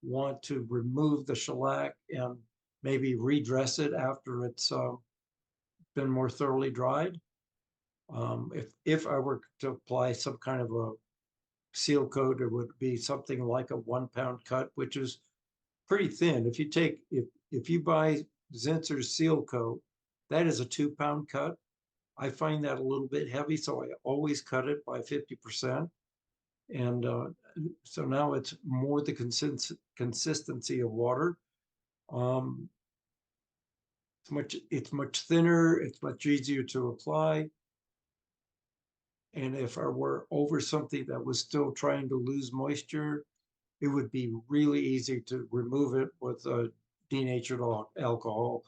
want to remove the shellac and maybe redress it after it's been more thoroughly dried. If I were to apply some kind of a seal coat, it would be something like a 1 pound cut, which is pretty thin. If you buy Zinsser's seal coat, that is a 2 pound cut. I find that a little bit heavy, so I always cut it by 50%. And so now it's more the consistency of water. It's much thinner, it's much easier to apply. And if I were over something that was still trying to lose moisture, it would be really easy to remove it with a denatured alcohol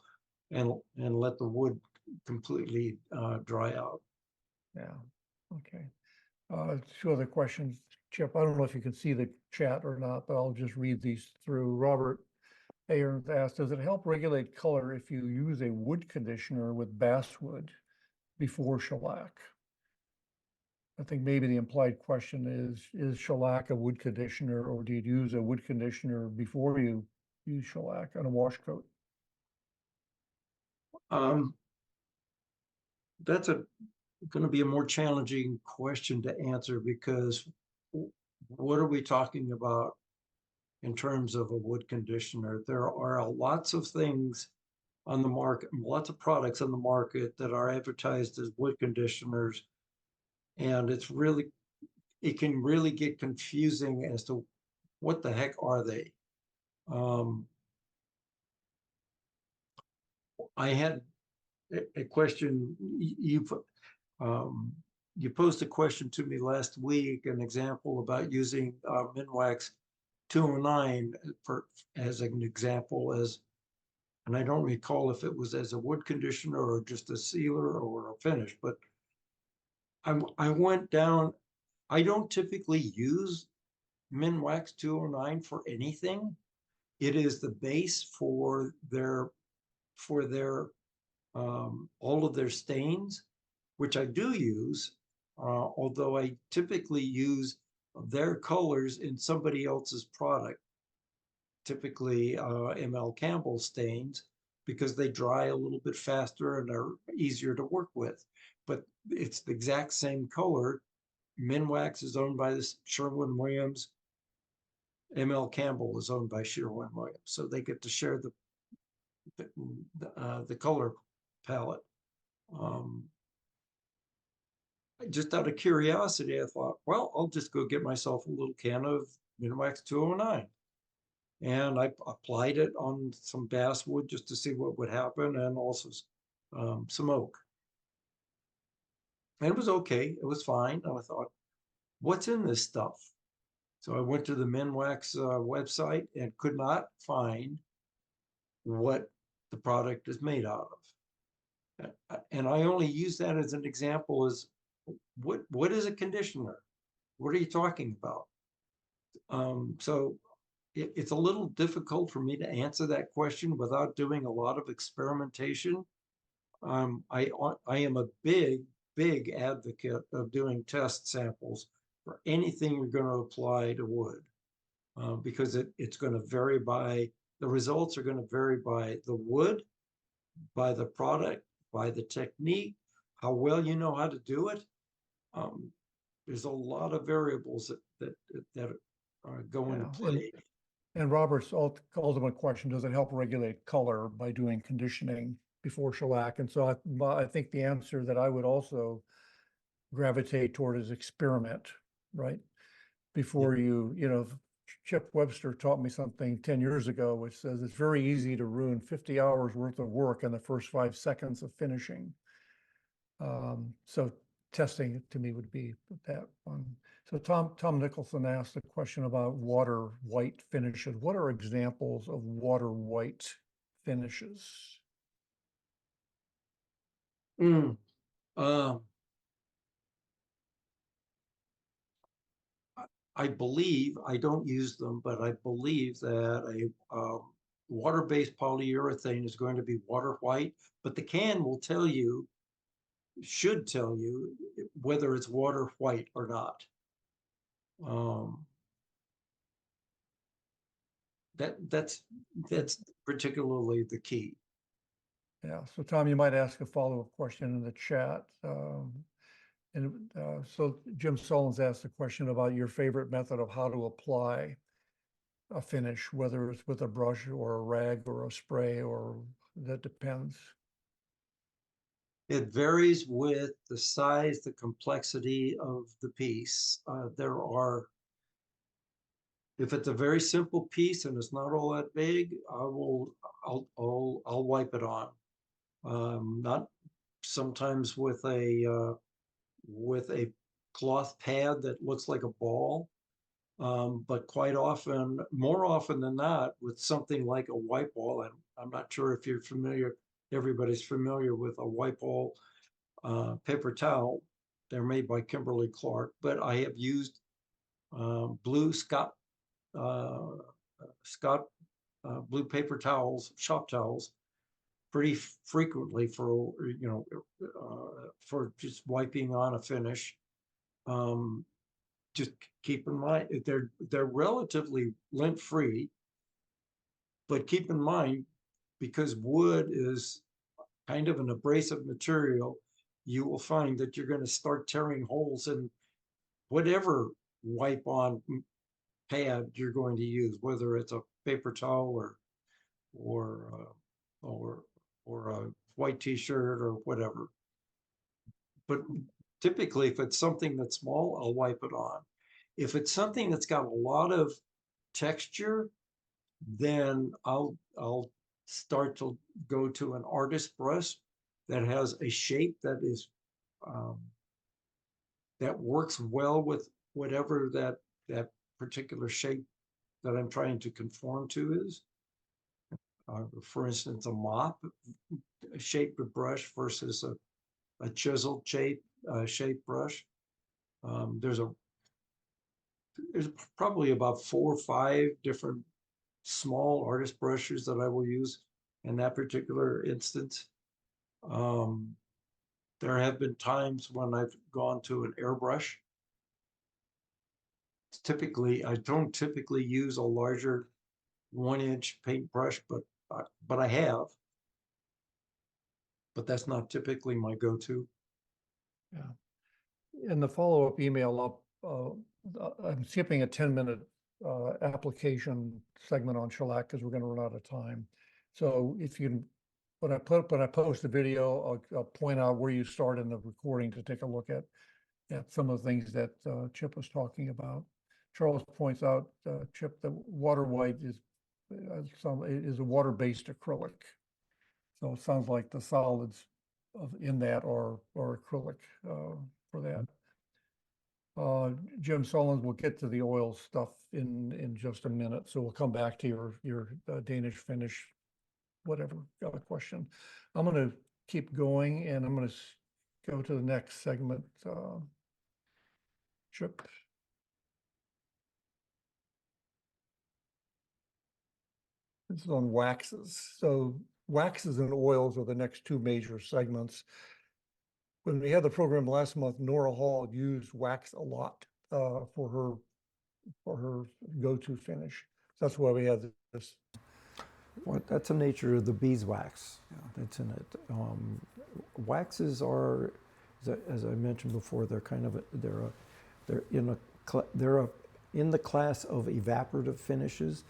and let the wood completely dry out. Yeah, okay. 2 other questions, Chip. I don't know if you can see the chat or not, but I'll just read these through. Robert Aarons asked, does it help regulate color if you use a wood conditioner with basswood before shellac? I think maybe the implied question is shellac a wood conditioner, or do you use a wood conditioner before you use shellac on a wash coat? That's going to be a more challenging question to answer, because what are we talking about in terms of a wood conditioner? There are lots of things on the market, lots of products on the market that are advertised as wood conditioners. And it can really get confusing as to what the heck are they. I had a question. You posed a question to me last week, an example about using Minwax 209 as an example, and I don't recall if it was as a wood conditioner or just a sealer or a finish, but I went down. I don't typically use Minwax 209 for anything. It is the base for their all of their stains, which I do use, although I typically use their colors in somebody else's product, typically ML Campbell stains, because they dry a little bit faster and are easier to work with. But it's the exact same color. Minwax is owned by this Sherwin-Williams. ML Campbell is owned by Sherwin-Williams, so they get to share the color palette. Just out of curiosity, I thought, well, I'll just go get myself a little can of Minwax 209. And I applied it on some basswood just to see what would happen, and also some oak. And it was okay. It was fine. And I thought, what's in this stuff? So I went to the Minwax website and could not find what the product is made out of. And I only use that as an example as what is a conditioner? What are you talking about? So it's a little difficult for me to answer that question without doing a lot of experimentation. I am a big advocate of doing test samples for anything you're going to apply to wood, because it's going to vary by, the results are going to vary by the wood, by the product, by the technique, how well you know how to do it. There's a lot of variables that go into play. And Robert's ultimate question, does it help regulate color by doing conditioning before shellac? And so I think the answer that I would also gravitate toward is experiment, right? Before Chip Webster taught me something 10 years ago, which says it's very easy to ruin 50 hours worth of work in the first 5 seconds of finishing. So testing to me would be that one. So Tom Nicholson asked a question about water white finishes. What are examples of water white finishes? I believe, I don't use them, but I believe that a water-based polyurethane is going to be water white, but the can will tell you, should tell you, whether it's water white or not. That's particularly the key. Yeah. So Tom, you might ask a follow-up question in the chat. So Jim Solon's asked a question about your favorite method of how to apply a finish, whether it's with a brush or a rag or a spray, or that depends. It varies with the size, the complexity of the piece. If it's a very simple piece and it's not all that big, I'll wipe it on. Not sometimes with a cloth pad that looks like a ball, but quite often, more often than not, with something like a wipe ball. And I'm not sure if you're familiar, everybody's familiar with a wipe ball paper towel. They're made by Kimberly-Clark, but I have used blue Scott blue paper towels, shop towels, pretty frequently for just wiping on a finish. Just keep in mind they're relatively lint free, but keep in mind, because wood is kind of an abrasive material, you will find that you're going to start tearing holes in whatever wipe on pad you're going to use, whether it's a paper towel or or a white t-shirt or whatever. But typically, if it's something that's small, I'll wipe it on. If it's something that's got a lot of texture, then I'll start to go to an artist brush that has a shape that is that works well with whatever that particular shape that I'm trying to conform to is. For instance, a mop shaped brush versus a chiseled shape brush. There's probably about 4 or 5 different small artist brushes that I will use in that particular instance. There have been times when I've gone to an airbrush. Typically, I don't typically use a larger 1-inch paintbrush, but I have. But that's not typically my go-to. In the follow-up email, I'm skipping a 10-minute application segment on shellac because we're going to run out of time. So if you, when I post the video, I'll point out where you start in the recording to take a look at some of the things that Chip was talking about. Charles points out, Chip, that water white is a water-based acrylic. So it sounds like the solids in that are acrylic for that. Jim Sullins will get to the oil stuff in just a minute, so we'll come back to your Danish finish, whatever question. I'm going to keep going, and I'm going to go to the next segment. Chip. This is on waxes. So waxes and oils are the next 2 major segments. When we had the program last month, Nora Hall used wax a lot for her go-to finish. That's why we had this. Well, that's the nature of the beeswax that's in it. Waxes are, as I mentioned before, they're kind of they're in the class of evaporative finishes.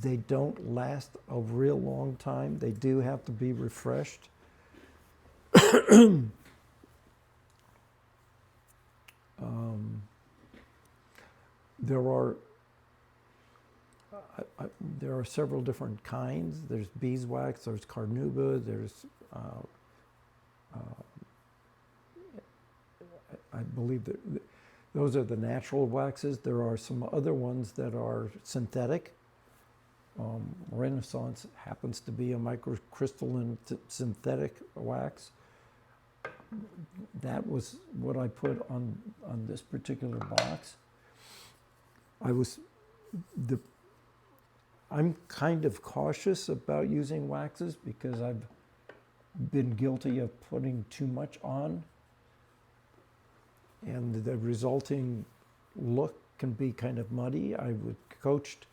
They don't last a real long time. They do have to be refreshed. There are several different kinds. There's beeswax, there's carnauba, there's I believe that those are the natural waxes. There are some other ones that are synthetic. Renaissance happens to be a microcrystalline synthetic wax. That was what I put on this particular box. I'm kind of cautious about using waxes because I've been guilty of putting too much on, and the resulting look can be kind of muddy. I coached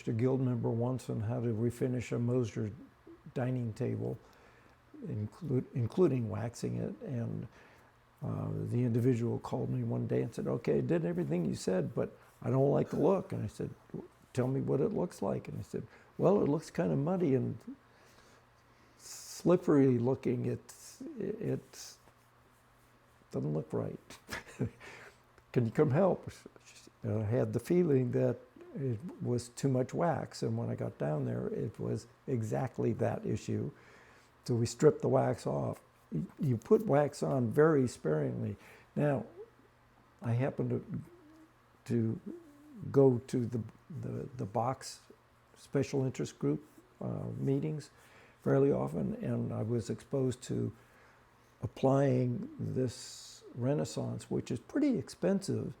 a guild member once on how to refinish a Moser dining table, including waxing it, and the individual called me one day and said, "Okay, I did everything you said, but I don't like the look." And I said, "Tell me what it looks like." And he said, "Well, it looks kind of muddy and slippery looking. It doesn't look right. Can you come help?" I had the feeling that it was too much wax, and when I got down there, it was exactly that issue. So we stripped the wax off. You put wax on very sparingly. Now, I happen to go to the box special interest group meetings fairly often, and I was exposed to applying this Renaissance, which is pretty expensive,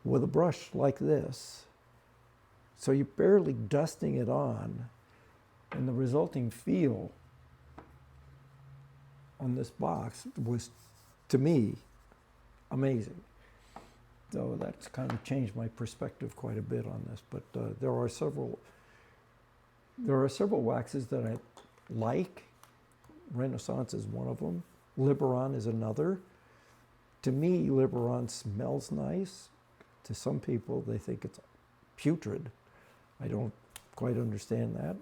with a brush like this. So you're barely dusting it on, and the resulting feel on this box was, to me, amazing. So that's kind of changed my perspective quite a bit on this. But there are several waxes that I like. Renaissance is one of them. Liberon is another. To me, Liberon smells nice. To some people, they think it's putrid. I don't quite understand that.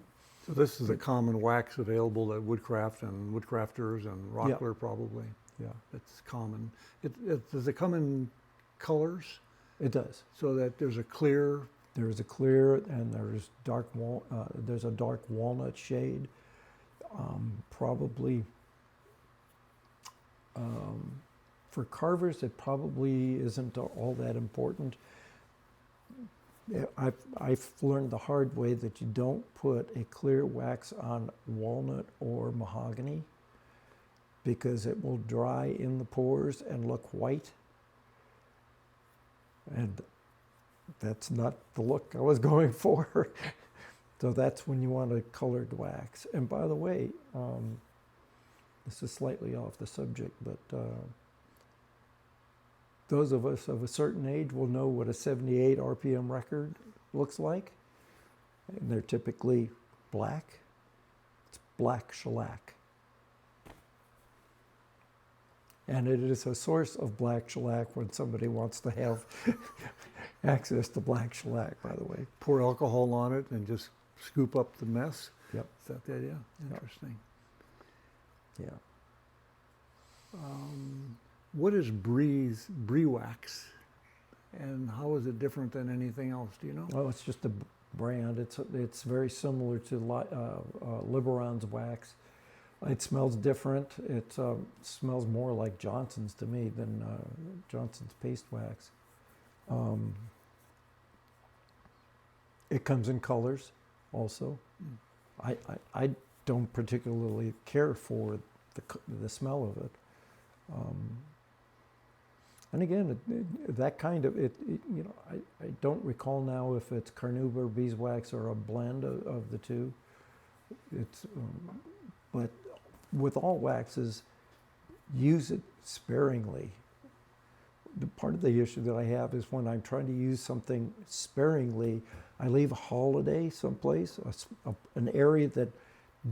So this is a common wax available at Woodcraft and Woodcrafters and Rockler probably. Yeah, It's common. Does it come in colors it does. so that there's a clear? There's a clear and there's there's a dark walnut shade. Probably for carvers, it probably isn't all that important. I've learned the hard way that you don't put a clear wax on walnut or mahogany because it will dry in the pores and look white. And that's not the look I was going for. So that's when you want a colored wax. And by the way, this is slightly off the subject, but those of us of a certain age will know what a 78 RPM record looks like. And they're typically black. It's black shellac. And it is a source of black shellac when somebody wants to have access to black shellac, by the way. Pour alcohol on it and just scoop up the mess? Yep. Is that the idea? Interesting. Yeah. What is brie wax, and how is it different than anything else? Do you know? Oh, it's just a brand. It's very similar to Liberon's wax. It smells different. It smells more like Johnson's to me than Johnson's paste wax. It comes in colors also. I don't particularly care for the smell of it. And again, that kind of you know, I don't recall now if it's carnauba or beeswax or a blend of the two. It's but with all waxes, use it sparingly. Part of the issue that I have is when I'm trying to use something sparingly, I leave a holiday someplace, an area that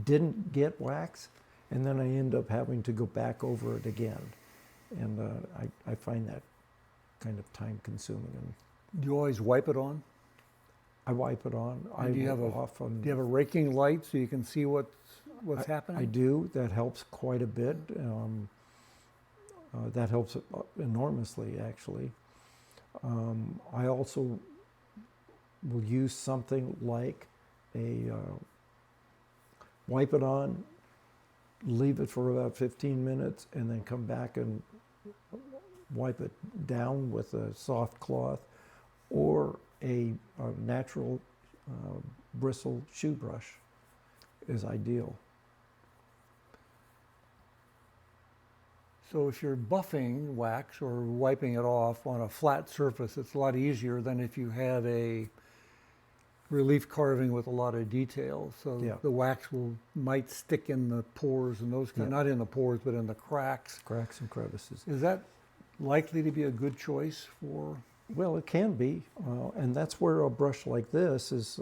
didn't get wax, and then I end up having to go back over it again. And I find that kind of time consuming. And Do you always wipe it on? I wipe it on. And do you have often, Do you have a raking light so you can see what's happening? I do. That helps quite a bit. That helps enormously, actually. I also will use something like a wipe it on, leave it for about 15 minutes, and then come back and wipe it down with a soft cloth or a natural bristle shoe brush is ideal. So if you're buffing wax or wiping it off on a flat surface, it's a lot easier than if you had a relief carving with a lot of detail. So Yeah. the wax might stick in the pores and those kind, Yeah. not in the pores, but in the cracks. Cracks and crevices. Is that likely to be a good choice for? Well, it can be, and that's where a brush like this is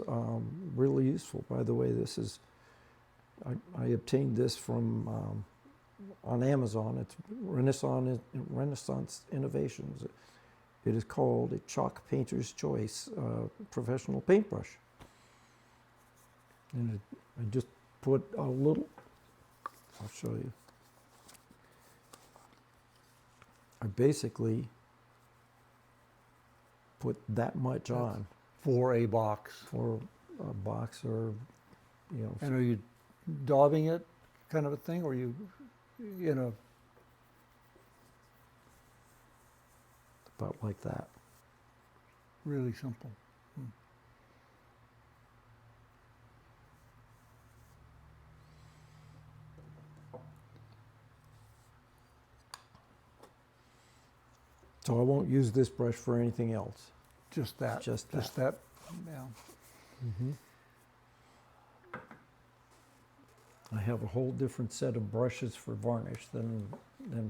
really useful. By the way, this is, I obtained this from, on Amazon. It's Renaissance Innovations. It is called a Chalk Painter's Choice professional paintbrush. And I just put a little, I'll show you. I basically put that much on For a box. for a box or, you know, And are you daubing it kind of a thing, or are you, about like that. really simple? So I won't use this brush for anything else. Just that. Just that. Yeah. I have a whole different set of brushes for varnish than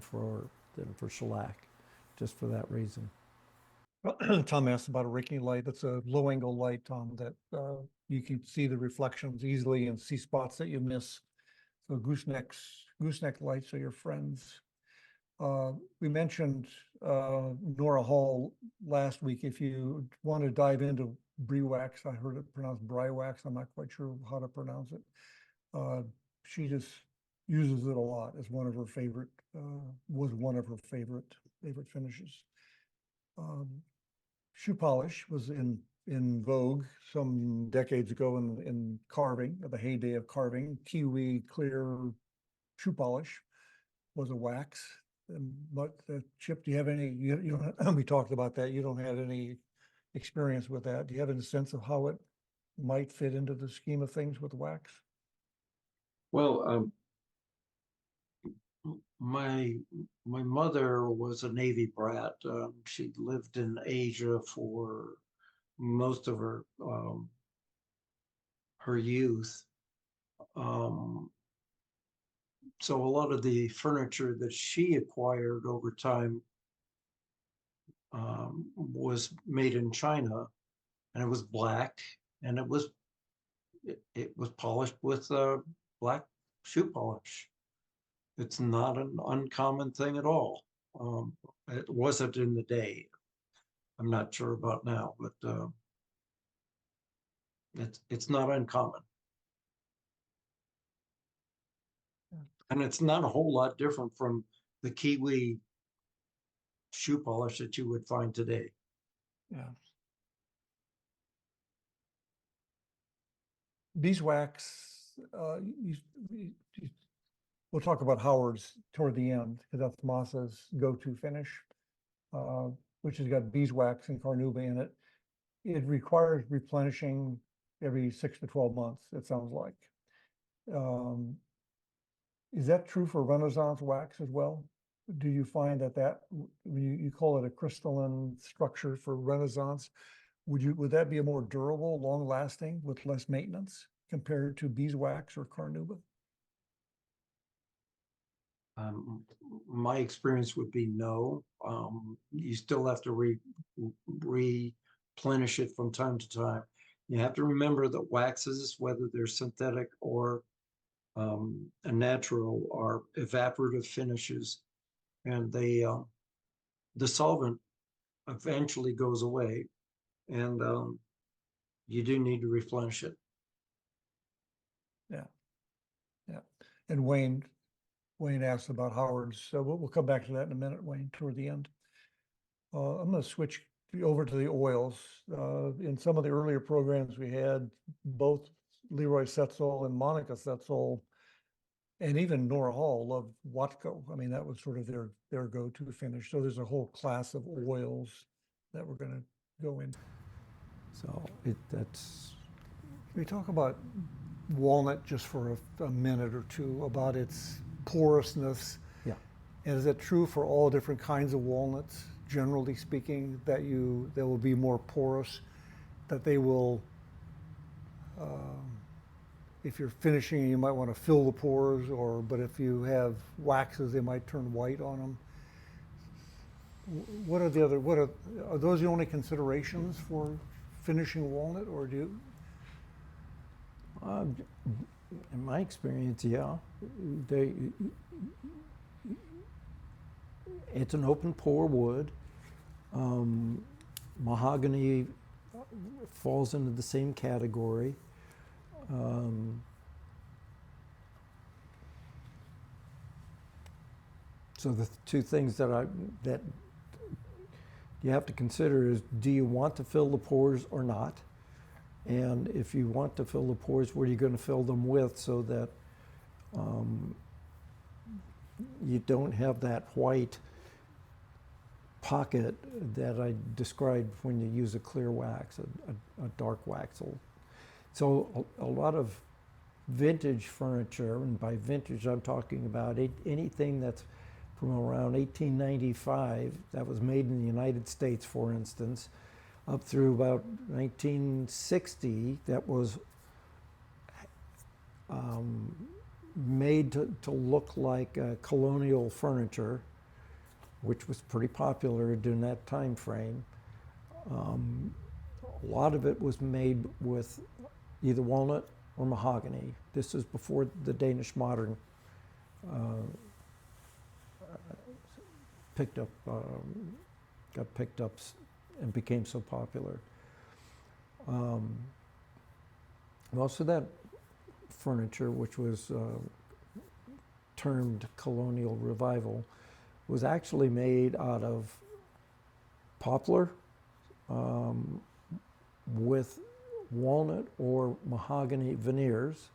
for shellac, just for that reason. Tom asked about a raking light. That's a low angle light, Tom, that you can see the reflections easily and see spots that you miss. So gooseneck lights are your friends. We mentioned Nora Hall last week. If you want to dive into brie wax. I heard it pronounced brie wax. I'm not quite sure how to pronounce it. She just uses it a lot as one of her favorite, was one of her favorite finishes. Shoe polish was in vogue some decades ago in carving, the heyday of carving. Kiwi clear shoe polish was a wax. But Chip, do you have any? You don't, we talked about that. You don't have any experience with that. Do you have any sense of how it might fit into the scheme of things with wax? Well, my mother was a Navy brat. She lived in Asia for most of her youth. So a lot of the furniture that she acquired over time was made in China, and it was black, and it was polished with black shoe polish. It's not an uncommon thing at all. It wasn't in the day. I'm not sure about now, but it's not uncommon. And it's not a whole lot different from the Kiwi shoe polish that you would find today. Yeah. Beeswax, we'll talk about Howard's toward the end, because that's Masa's go-to finish, which has got beeswax and carnauba in it. It requires replenishing every 6 to 12 months, it sounds like. Is that true for Renaissance wax as well? Do you find that you call it a crystalline structure for Renaissance? Would that be a more durable, long lasting with less maintenance compared to beeswax or carnauba? My experience would be no. You still have to replenish it from time to time. You have to remember that waxes, whether they're synthetic or a natural, are evaporative finishes, and the solvent eventually goes away, and you do need to replenish it. Yeah. And Wayne asked about Howard's, so we'll come back to that in a minute, Wayne, toward the end. I'm going to switch over to the oils. In some of the earlier programs we had, both Leroy Setzel and Monica Setzel, and even Nora Hall loved Watco. I mean, that was sort of their go-to finish. So there's a whole class of oils that we're going to go in. So that's, We talk about walnut just for a minute or two, about its porousness. yeah. And is it true for all different kinds of walnuts, generally speaking, that they will be more porous, that they will, if you're finishing, you might want to fill the pores, but if you have waxes, they might turn white on them. What are those the only considerations for finishing walnut, or do you? In my experience, yeah, it's an open pore wood. Mahogany falls into the same category. So the two things that you have to consider is, do you want to fill the pores or not? And if you want to fill the pores, what are you going to fill them with, so that you don't have that white pocket that I described when you use a clear wax, a dark wax. So a lot of vintage furniture, and by vintage I'm talking about anything that's from around 1895, that was made in the United States, for instance, up through about 1960, that was made to look like colonial furniture, which was pretty popular during that time frame. A lot of it was made with either walnut or mahogany. This is before the Danish modern got picked up and became so popular. Most of that furniture, which was termed colonial revival, was actually made out of poplar with walnut or mahogany veneers.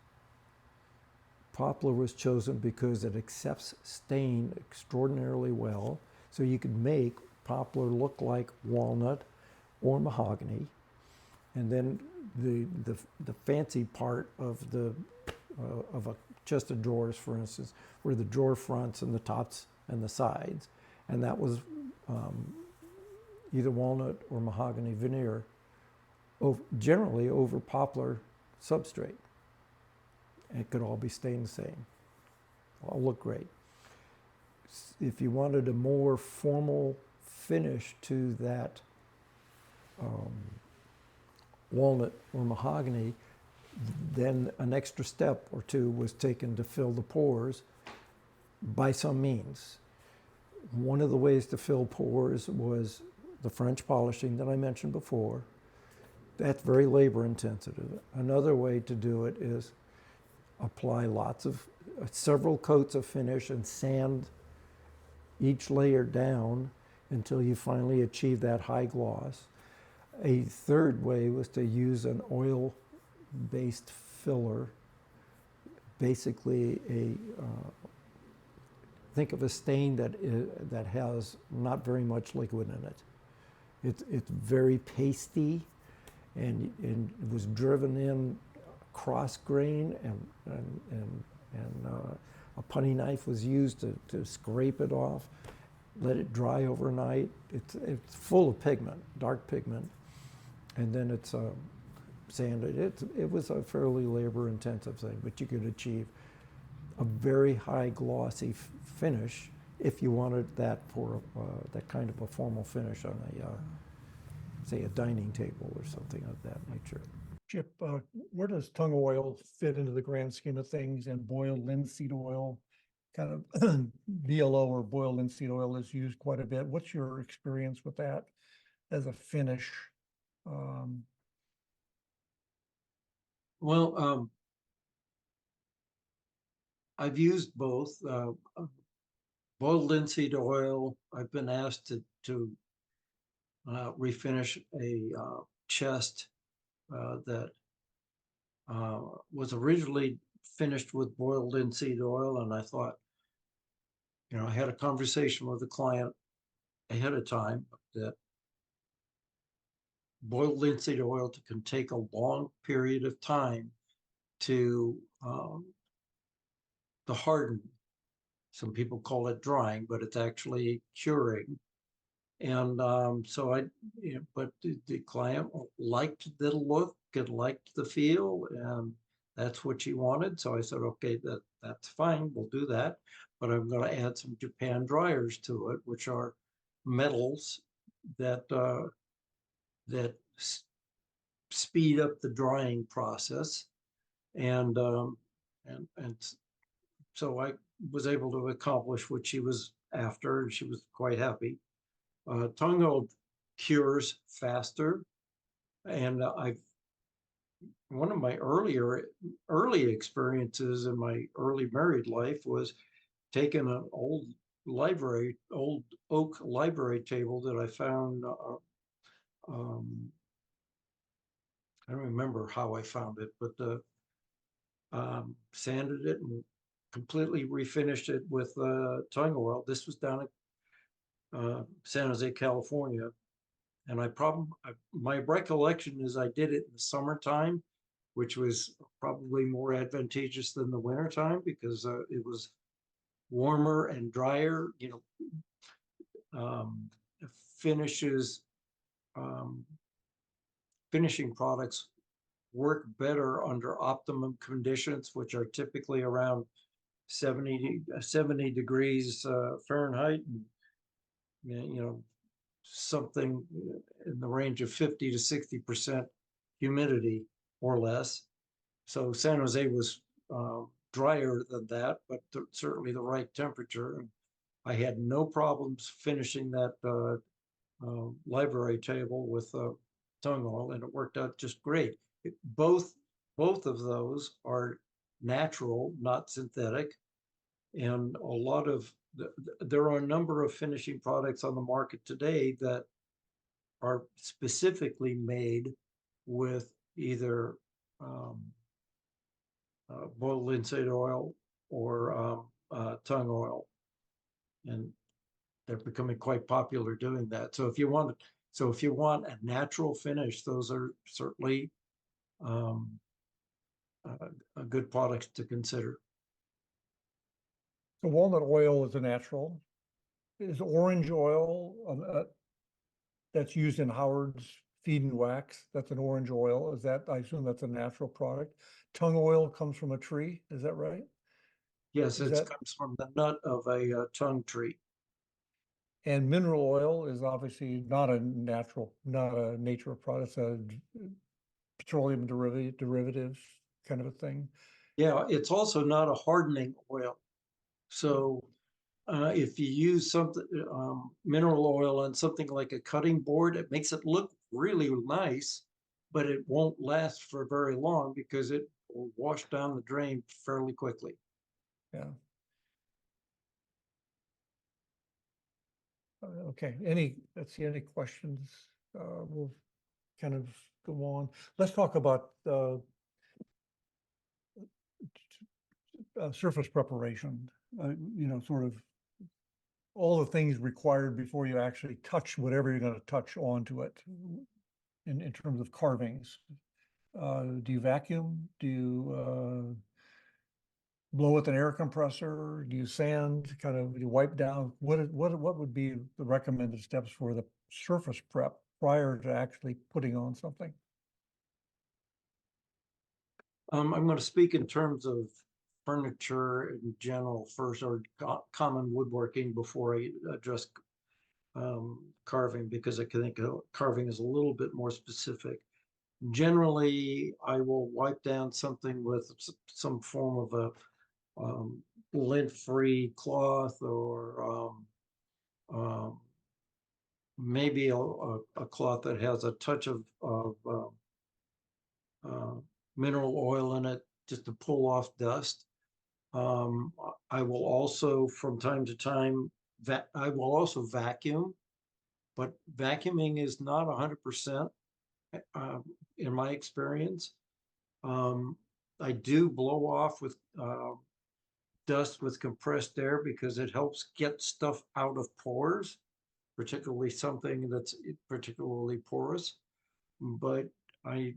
Poplar was chosen because it accepts stain extraordinarily well, so you could make poplar look like walnut or mahogany. And then the fancy part of a chest of drawers, for instance, were the drawer fronts and the tops and the sides, and that was either walnut or mahogany veneer, generally over poplar substrate. And it could all be stained the same. All look great. If you wanted a more formal finish to that walnut or mahogany, then an extra step or two was taken to fill the pores by some means. One of the ways to fill pores was the French polishing that I mentioned before. That's very labor intensive. Another way to do it is apply several coats of finish and sand each layer down until you finally achieve that high gloss. A third way was to use an oil-based filler, basically think of a stain that has not very much liquid in it. It's very pasty, and it was driven in cross grain, and a putty knife was used to scrape it off, let it dry overnight. It's full of pigment, dark pigment, and then it's sanded. It was a fairly labor-intensive thing, but you could achieve a very high glossy finish if you wanted that for that kind of a formal finish on say a dining table or something of that nature. Chip, where does tung oil fit into the grand scheme of things? And boiled linseed oil, kind of BLO or boiled linseed oil is used quite a bit. What's your experience with that as a finish? Well, I've used both. Boiled linseed oil, I've been asked to refinish a chest that was originally finished with boiled linseed oil, and I thought, I had a conversation with the client ahead of time that boiled linseed oil can take a long period of time to harden. Some people call it drying, but it's actually curing. And but the client liked the look and liked the feel, and that's what she wanted. So I said, okay, that's fine, we'll do that. But I'm going to add some Japan dryers to it, which are metals that speed up the drying process, and so I was able to accomplish what she was after, and she was quite happy. Tung oil cures faster, and one of my early experiences in my early married life was taking an old oak library table that I found. I don't remember how I found it, but sanded it and completely refinished it with tung oil. This was down at San Jose, California. And my recollection is I did it in the summertime, which was probably more advantageous than the wintertime because it was warmer and drier. Finishing products work better under optimum conditions, which are typically around 70 degrees Fahrenheit, and something in the range of 50 to 60% humidity or less. So San Jose was drier than that, but certainly the right temperature. And I had no problems finishing that library table with tung oil, and it worked out just great. Both of those are natural, not synthetic. And a lot of there are a number of finishing products on the market today that are specifically made with either boiled linseed oil or tung oil, and they're becoming quite popular doing that. So if you want a natural finish, those are certainly a good product to consider. So walnut oil is a natural. Is orange oil that's used in Howard's feed and wax? That's an orange oil. Is that, I assume that's a natural product. Tung oil comes from a tree. Is that right? Yes, Is it that- comes from the nut of a tung tree. And mineral oil is obviously not a natural, not a nature product. It's a petroleum derivative kind of a thing. Yeah, it's also not a hardening oil. So if you use something mineral oil on something like a cutting board, it makes it look really nice, but it won't last for very long because it will wash down the drain fairly quickly. Yeah. Okay, let's see, any questions? We'll kind of go on. Let's talk about surface preparation, sort of all the things required before you actually touch whatever you're going to touch onto it in terms of carvings. Do you vacuum? Do you blow with an air compressor? Do you sand? Kind of, do you wipe down? What would be the recommended steps for the surface prep prior to actually putting on something? I'm going to speak in terms of furniture in general first, or common woodworking, before I address carving, because I think carving is a little bit more specific. Generally, I will wipe down something with some form of a lint-free cloth, or maybe a cloth that has a touch of mineral oil in it, just to pull off dust. I will also, from time to time, I will also vacuum, but vacuuming is not 100% in my experience. I do blow off with dust with compressed air because it helps get stuff out of pores, particularly something that's particularly porous. But I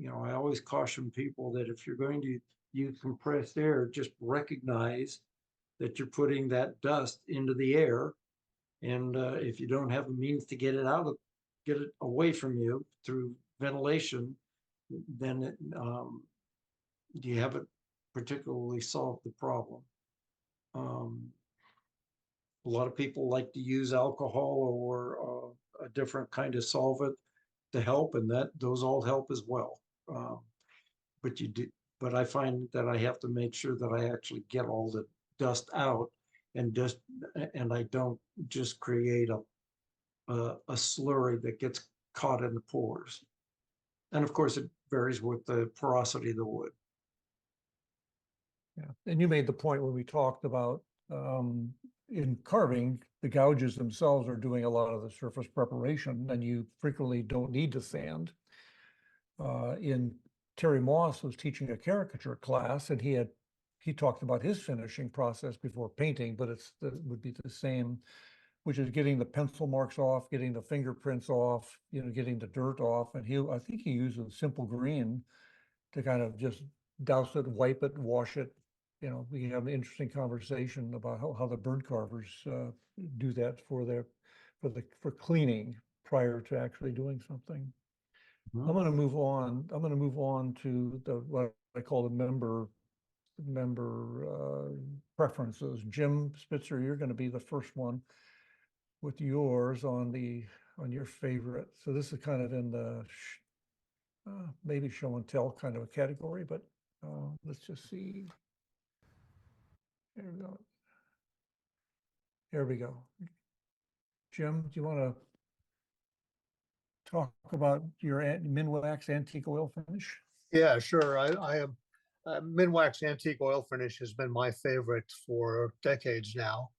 always caution people that if you're going to use compressed air, just recognize that you're putting that dust into the air. And if you don't have a means to get it away from you through ventilation, then you haven't particularly solved the problem. A lot of people like to use alcohol or a different kind of solvent to help, and those all help as well. But I find that I have to make sure that I actually get all the dust out, and I don't just create a slurry that gets caught in the pores. And of course, it varies with the porosity of the wood. Yeah, and you made the point when we talked about in carving, the gouges themselves are doing a lot of the surface preparation, and you frequently don't need to sand. Terry Moss was teaching a caricature class, and he talked about his finishing process before painting, but it would be the same, which is getting the pencil marks off, getting the fingerprints off, getting the dirt off, and I think he uses simple green to kind of just douse it, wipe it, wash it. We have an interesting conversation about how the bird carvers do that for cleaning prior to actually doing something. I'm going to move on. I'm going to move on to what I call the member preferences. Jim Spitzer, you're going to be the first one with yours on your favorite. So this is kind of in the maybe show and tell kind of a category, but let's just see. There we go. There we go. Jim, do you want to talk about your Minwax antique oil finish? Yeah, sure. I have Minwax antique oil finish has been my favorite for decades now.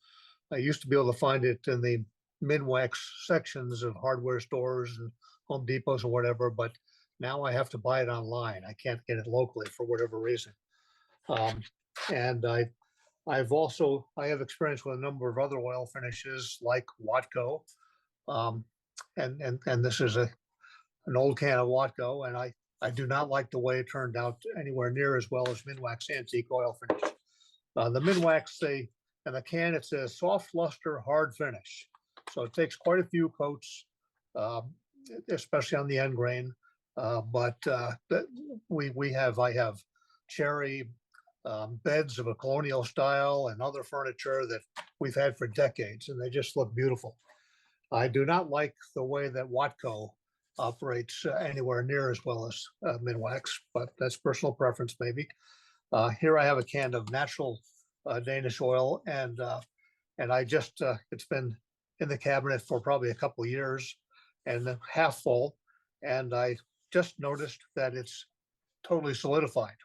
I used to be able to find it in the Minwax sections of hardware stores and Home Depots or whatever, but now I have to buy it online. I can't get it locally for whatever reason. And I have experience with a number of other oil finishes like Watco. And this is an old can of Watco, and I do not like the way it turned out anywhere near as well as Minwax antique oil finish. The Minwax, and the can, it says soft luster hard finish. So it takes quite a few coats, especially on the end grain. But I have cherry beds of a colonial style and other furniture that we've had for decades, and they just look beautiful. I do not like the way that Watco operates anywhere near as well as Minwax, but that's personal preference maybe. Here I have a can of natural Danish oil, and I just it's been in the cabinet for probably a couple of years and half full, and I just noticed that it's totally solidified.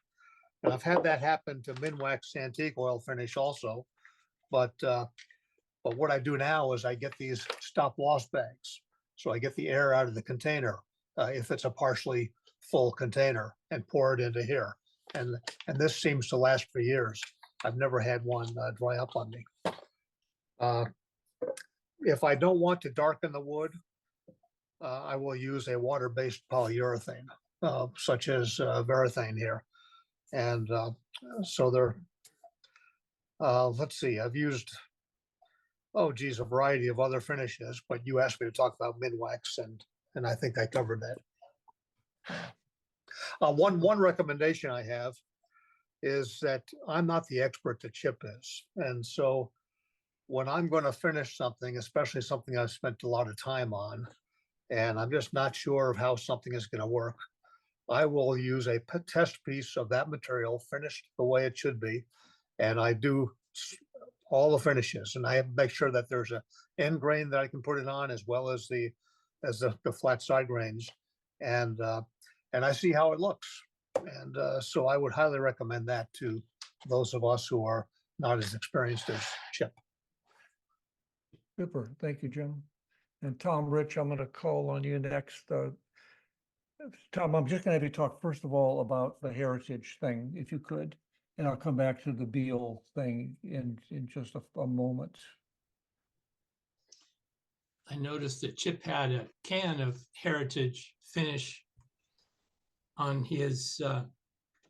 And I've had that happen to Minwax antique oil finish also, but what I do now is I get these stop loss bags. So I get the air out of the container if it's a partially full container and pour it into here. And this seems to last for years. I've never had one dry up on me. If I don't want to darken the wood, I will use a water-based polyurethane, such as Varathane here. And so they're, let's see, I've used, a variety of other finishes, but you asked me to talk about Minwax, and I think I covered that. One recommendation I have is that I'm not the expert that Chip is. And so when I'm going to finish something, especially something I've spent a lot of time on, and I'm just not sure of how something is going to work, I will use a test piece of that material finished the way it should be. And I do all the finishes, and I make sure that there's a end grain that I can put it on, as well as the flat side grains, and I see how it looks. And so I would highly recommend that to those of us who are not as experienced as Chip. Super, thank you, Jim. And Tom, Rich, I'm going to call on you next. Tom, I'm just going to have you talk first of all about the heritage thing, if you could, and I'll come back to the Beal thing in just a moment. I noticed that Chip had a can of heritage finish on his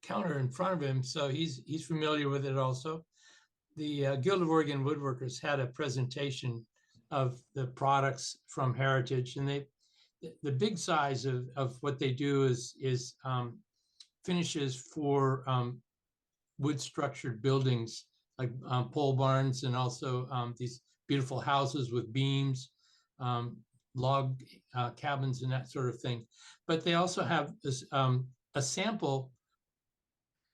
counter in front of him, so he's familiar with it also. The Guild of Oregon Woodworkers had a presentation of the products from Heritage, and the big size of what they do is finishes for wood structured buildings like pole barns, and also these beautiful houses with beams, log cabins and that sort of thing. But they also have this a sample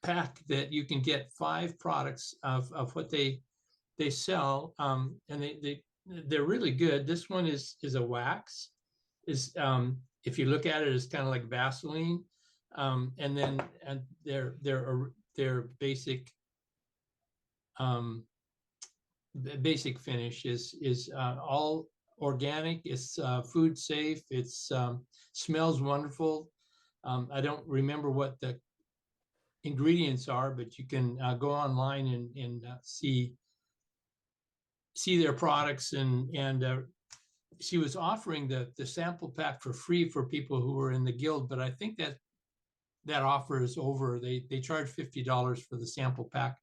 pack that you can get 5 products of what they sell, and they're really good. This one is a wax. Is if you look at it, it's kind of like Vaseline, and then their basic basic finish is all organic. It's food safe. It's smells wonderful. I don't remember what the ingredients are, but you can go online and see their products, and she was offering the sample pack for free for people who were in the guild, but I think that offer is over. They charge $50 for the sample pack,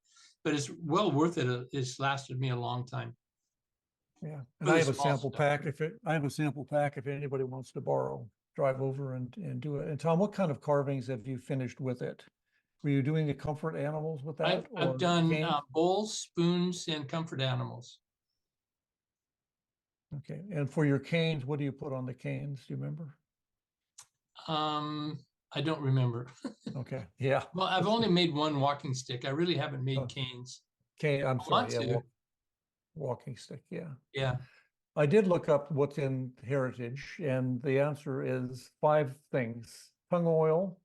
but it's well worth it. It's lasted me a long time. Yeah, and Really I have a small sample stuff. pack. I have a sample pack if anybody wants to borrow, drive over and do it. And Tom, what kind of carvings have you finished with it? Were you doing the comfort animals with that? I've or done cane? bowls, spoons, and comfort animals. Okay, and for your canes, what do you put on the canes? Do you remember? I don't remember. Okay, yeah, Well, I've only made one walking stick. I really haven't made Oh. canes. cane. I'm I want sorry, yeah, to. walking stick. Yeah. Yeah. I did look up what's in heritage, and the answer is 5 things: tung oil,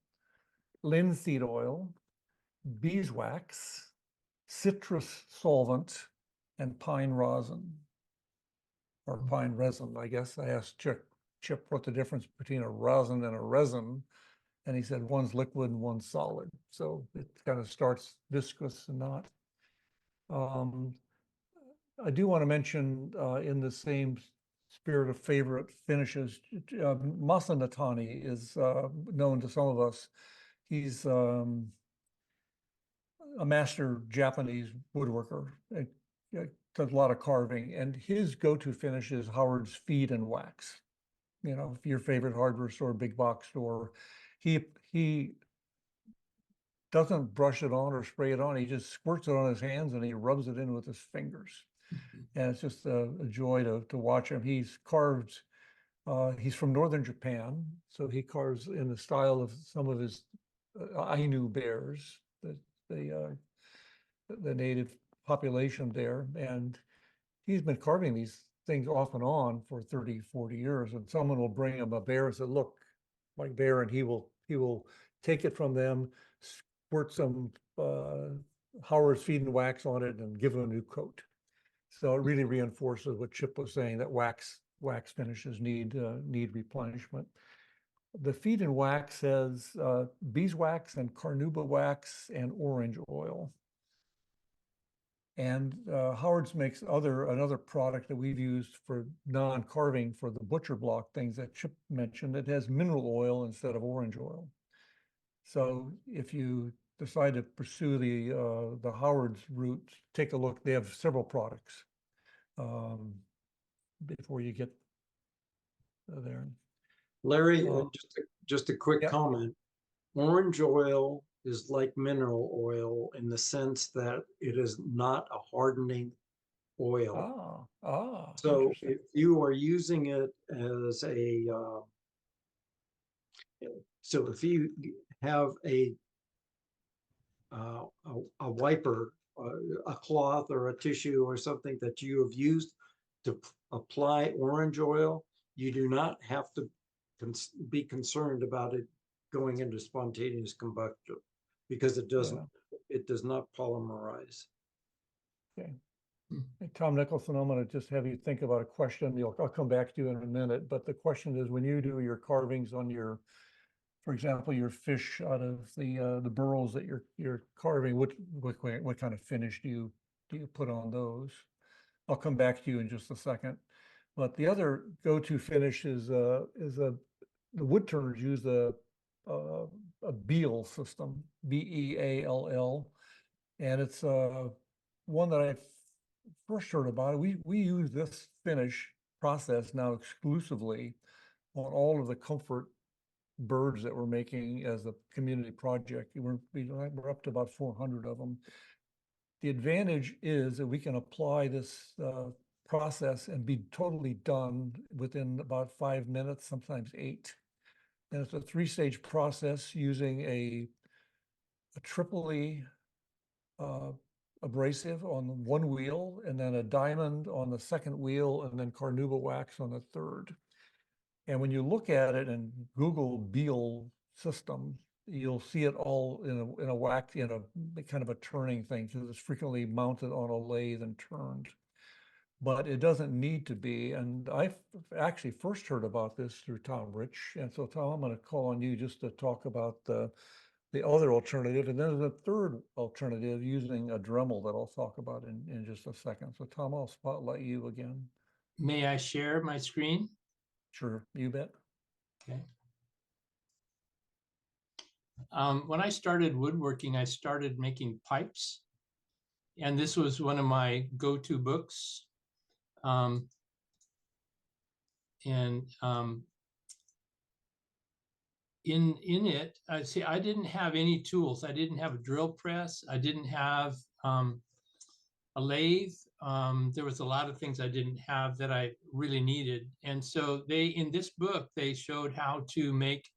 linseed oil, beeswax, citrus solvent, and pine rosin. Or pine resin, I guess. I asked Chip what the difference between a rosin and a resin, and he said one's liquid and one's solid. So it kind of starts viscous and not. I do want to mention in the same spirit of favorite finishes, Masanatani is known to some of us. He's a master Japanese woodworker. Does a lot of carving, and his go-to finish is Howard's Feed and Wax. You know, your favorite hardware store, big box store. He doesn't brush it on or spray it on. He just squirts it on his hands and he rubs it in with his fingers. And it's just a joy to watch him. He's carved, he's from northern Japan, so he carves in the style of some of his Ainu bears, the native population there. And he's been carving these things off and on for 30, 40 years. And someone will bring him a bear and say, look, my bear, and he will take it from them, squirt some Howard's Feed and Wax on it, and give him a new coat. So it really reinforces what Chip was saying, that wax finishes need replenishment. The Feed and Wax has beeswax and carnauba wax and orange oil. And Howard's makes another product that we've used for non-carving for the butcher block things that Chip mentioned. It has mineral oil instead of orange oil. So if you decide to pursue the Howard's route, take a look. They have several products before you get there. Larry, just a quick yeah. comment. Orange oil is like mineral oil in the sense that it is not a hardening oil. So if you are using it as so if you have a wiper, a cloth or a tissue or something that you have used to apply orange oil, you do not have to be concerned about it going into spontaneous combustion, because it does not polymerize. Okay. Hey, Tom Nicholson, I'm going to just have you think about a question. I'll come back to you in a minute, but the question is, when you do your carvings on your, for example, your fish out of the burrows that you're carving, what kind of finish do you put on those? I'll come back to you in just a second. But the other go-to finish is the wood turners use a Beal system, Beall, and it's one that I first heard about. We use this finish process now exclusively on all of the comfort birds that we're making as a community project. We're up to about 400 of them. The advantage is that we can apply this process and be totally done within about 5 minutes, sometimes 8. And it's a 3-stage process using a triply abrasive on one wheel, and then a diamond on the second wheel, and then carnauba wax on the third. And when you look at it and Google Beal system, you'll see it all in a wax, in a kind of a turning thing, because it's frequently mounted on a lathe and turned. But it doesn't need to be. And I actually first heard about this through Tom Rich. And so Tom, I'm going to call on you just to talk about the other alternative. And then there's a third alternative using a Dremel that I'll talk about in just a second. So Tom, I'll spotlight you again. May I share my screen? Sure, you bet. Okay. When I started woodworking, I started making pipes. And this was one of my go-to books. In it, I didn't have any tools. I didn't have a drill press. I didn't have a lathe. There was a lot of things I didn't have that I really needed. And so in this book, they showed how to make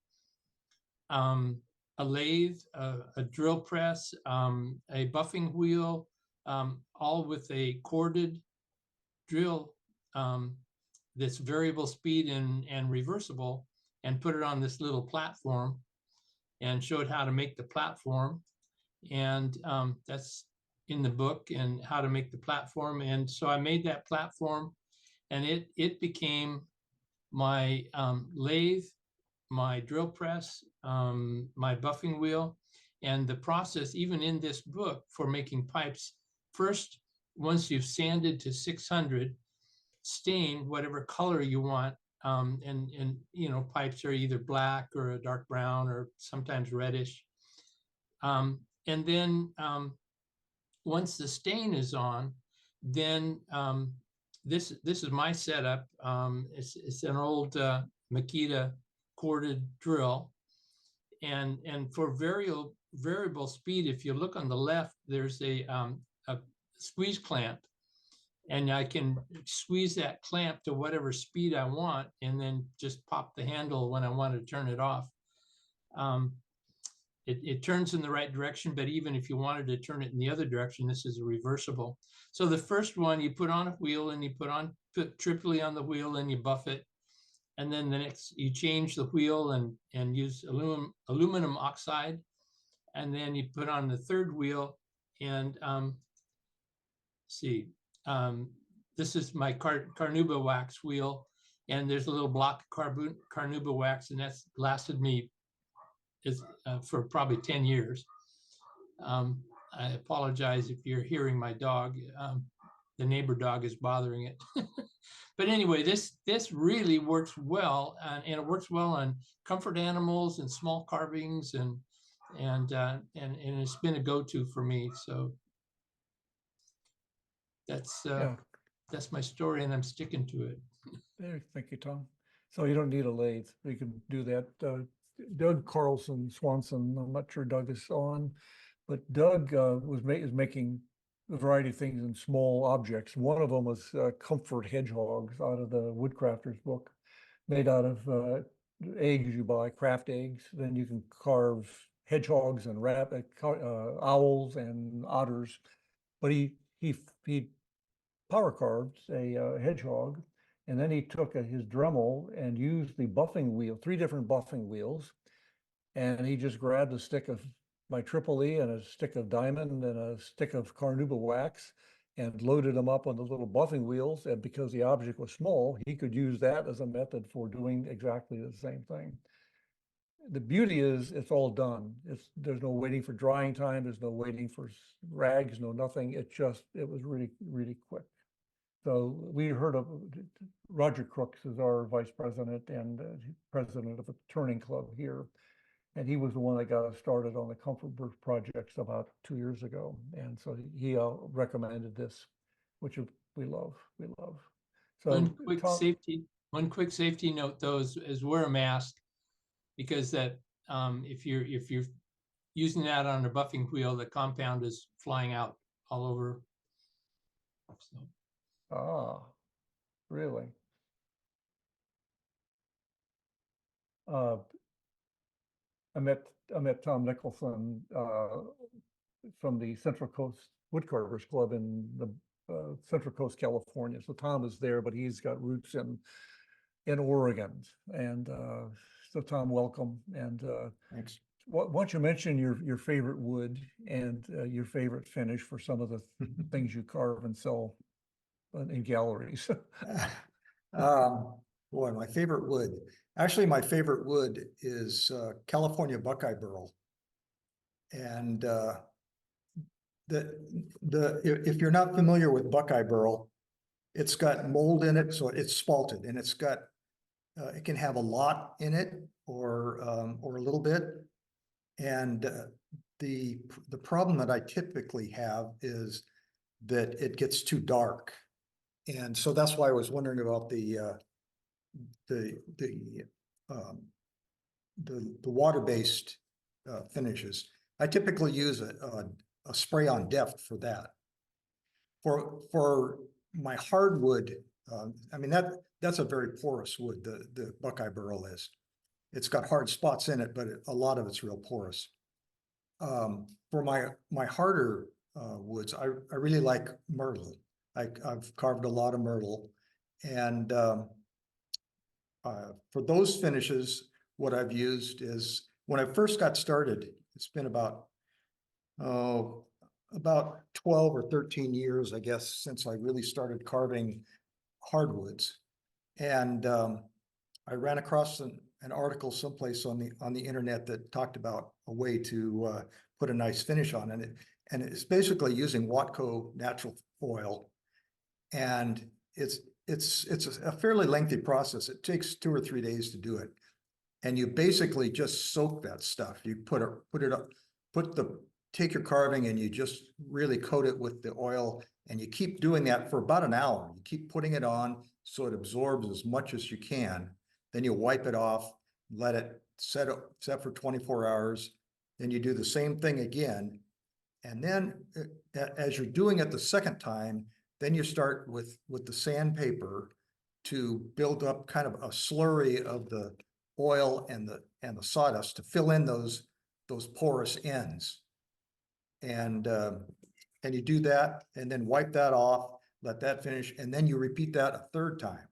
a lathe, a drill press, a buffing wheel, all with a corded drill this variable speed and reversible, and put it on this little platform and showed how to make the platform. And that's in the book, and how to make the platform. And so I made that platform, and it became my lathe, my drill press, my buffing wheel, and the process, even in this book, for making pipes. First, once you've sanded to 600, stain whatever color you want. And you know, pipes are either black or a dark brown or sometimes reddish. And then once the stain is on, then this is my setup. It's an old Makita corded drill, and for variable speed, if you look on the left, there's a squeeze clamp, and I can squeeze that clamp to whatever speed I want, and then just pop the handle when I want to turn it off. It turns in the right direction, but even if you wanted to turn it in the other direction, this is a reversible. So the first one, you put on a wheel, and you put triply on the wheel, and you buff it. And then the next, you change the wheel and use aluminum oxide. And then you put on the third wheel, and this is my carnauba wax wheel, and there's a little block of carnauba wax, and that's lasted me for probably 10 years. I apologize if you're hearing my dog. The neighbor dog is bothering it. But anyway, this really works well, and it works well on comfort animals and small carvings, and it's been a go-to for me. So that's my story, and I'm sticking to it. There, thank you, Tom. So you don't need a lathe. You can do that. Doug Carlson Swanson, I'm not sure Doug is on, but Doug is making a variety of things in small objects. One of them was comfort hedgehogs out of the Woodcrafters book, made out of eggs you buy, craft eggs. Then you can carve hedgehogs and owls and otters. But he power carved a hedgehog, and then he took his Dremel and used the buffing wheel, 3 different buffing wheels, and he just grabbed a stick of my Triple-E and a stick of diamond and a stick of carnauba wax and loaded them up on the little buffing wheels. And because the object was small, he could use that as a method for doing exactly the same thing. The beauty is it's all done. There's no waiting for drying time. There's no waiting for rags, no nothing. It was really, really quick. So we heard of Roger Crooks is our vice president and president of a turning club here. And he was the one that got us started on the Comfort Burst projects about 2 years ago. And so he recommended this, which we love. We love. So one quick safety note though is wear a mask, because that if you're using that on a buffing wheel, the compound is flying out all over. So. Ah, really? I met Tom Nicholson from the Central Coast Wood Carvers Club in the Central Coast, California. So Tom is there, but he's got roots in Oregon. And so Tom, welcome. And thanks. Why don't you mention your favorite wood and your favorite finish for some of the things you carve and sell in galleries? Boy, my favorite wood. Actually, my favorite wood is California buckeye burl. And if you're not familiar with buckeye burl, it's got mold in it, so it's spalted, and it's got it can have a lot in it or a little bit. And the problem that I typically have is that it gets too dark. And so that's why I was wondering about the water-based finishes. I typically use a spray on depth for that. For my hardwood, I mean that's a very porous wood. The buckeye burl is. It's got hard spots in it, but a lot of it's real porous. For my harder woods, I really like myrtle. I've carved a lot of myrtle, and For those finishes, what I've used is, when I first got started, it's been about 12 or 13 years, I guess, since I really started carving hardwoods. And I ran across an article someplace on the internet that talked about a way to put a nice finish on it. And it's basically using Watco natural foil. And it's a fairly lengthy process. It takes 2 or 3 days to do it. And you basically just soak that stuff. You take your carving and you just really coat it with the oil, and you keep doing that for about an hour. You keep putting it on so it absorbs as much as you can. Then you wipe it off, let it set for 24 hours. Then you do the same thing again. And then as you're doing it the second time, then you start with the sandpaper to build up kind of a slurry of the oil and the sawdust to fill in those porous ends. And you do that and then wipe that off, let that finish, and then you repeat that a third time.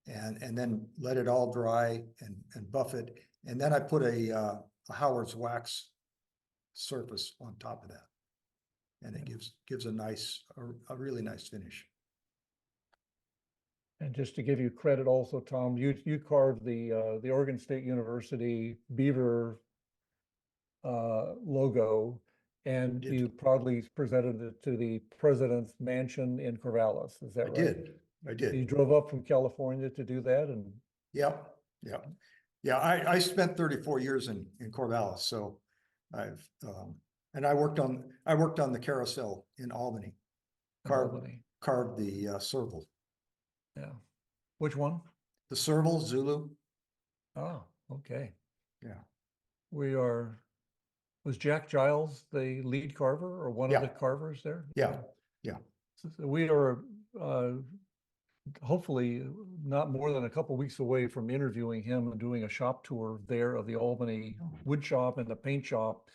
And then let it all dry and buff it. And then I put a Howard's wax surface on top of that. And it gives a really nice finish. And just to give you credit also, Tom, you carved the Oregon State University beaver logo, and Did. you proudly presented it to the president's mansion in Corvallis. Is that I right? I did. You drove up from California to do that, and Yep. Yeah, I spent 34 years in Corvallis, so I've and I worked on the carousel in Albany. Albany. Carved the serval. Yeah. Which one? The serval, Zulu. Oh, okay. Yeah. Was Jack Giles the lead carver or one of the Yeah. carvers there? Yeah. So we are hopefully not more than a couple weeks away from interviewing him and doing a shop tour there of the Albany wood shop and the paint shop,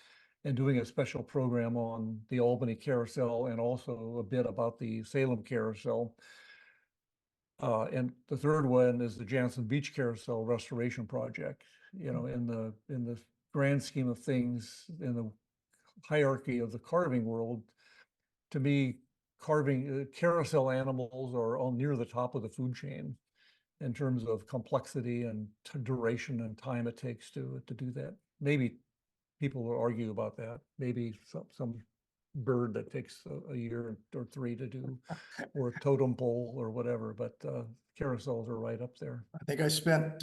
and doing a special program on the Albany carousel and also a bit about the Salem carousel. And the third one is the Jansen Beach Carousel Restoration Project. You know, in the grand scheme of things, in the hierarchy of the carving world, to me, carving carousel animals are all near the top of the food chain in terms of complexity and duration and time it takes to do that. Maybe people will argue about that. Maybe some bird that takes a year or 3 to do, or a totem pole or whatever, but carousels are right up there. I think I spent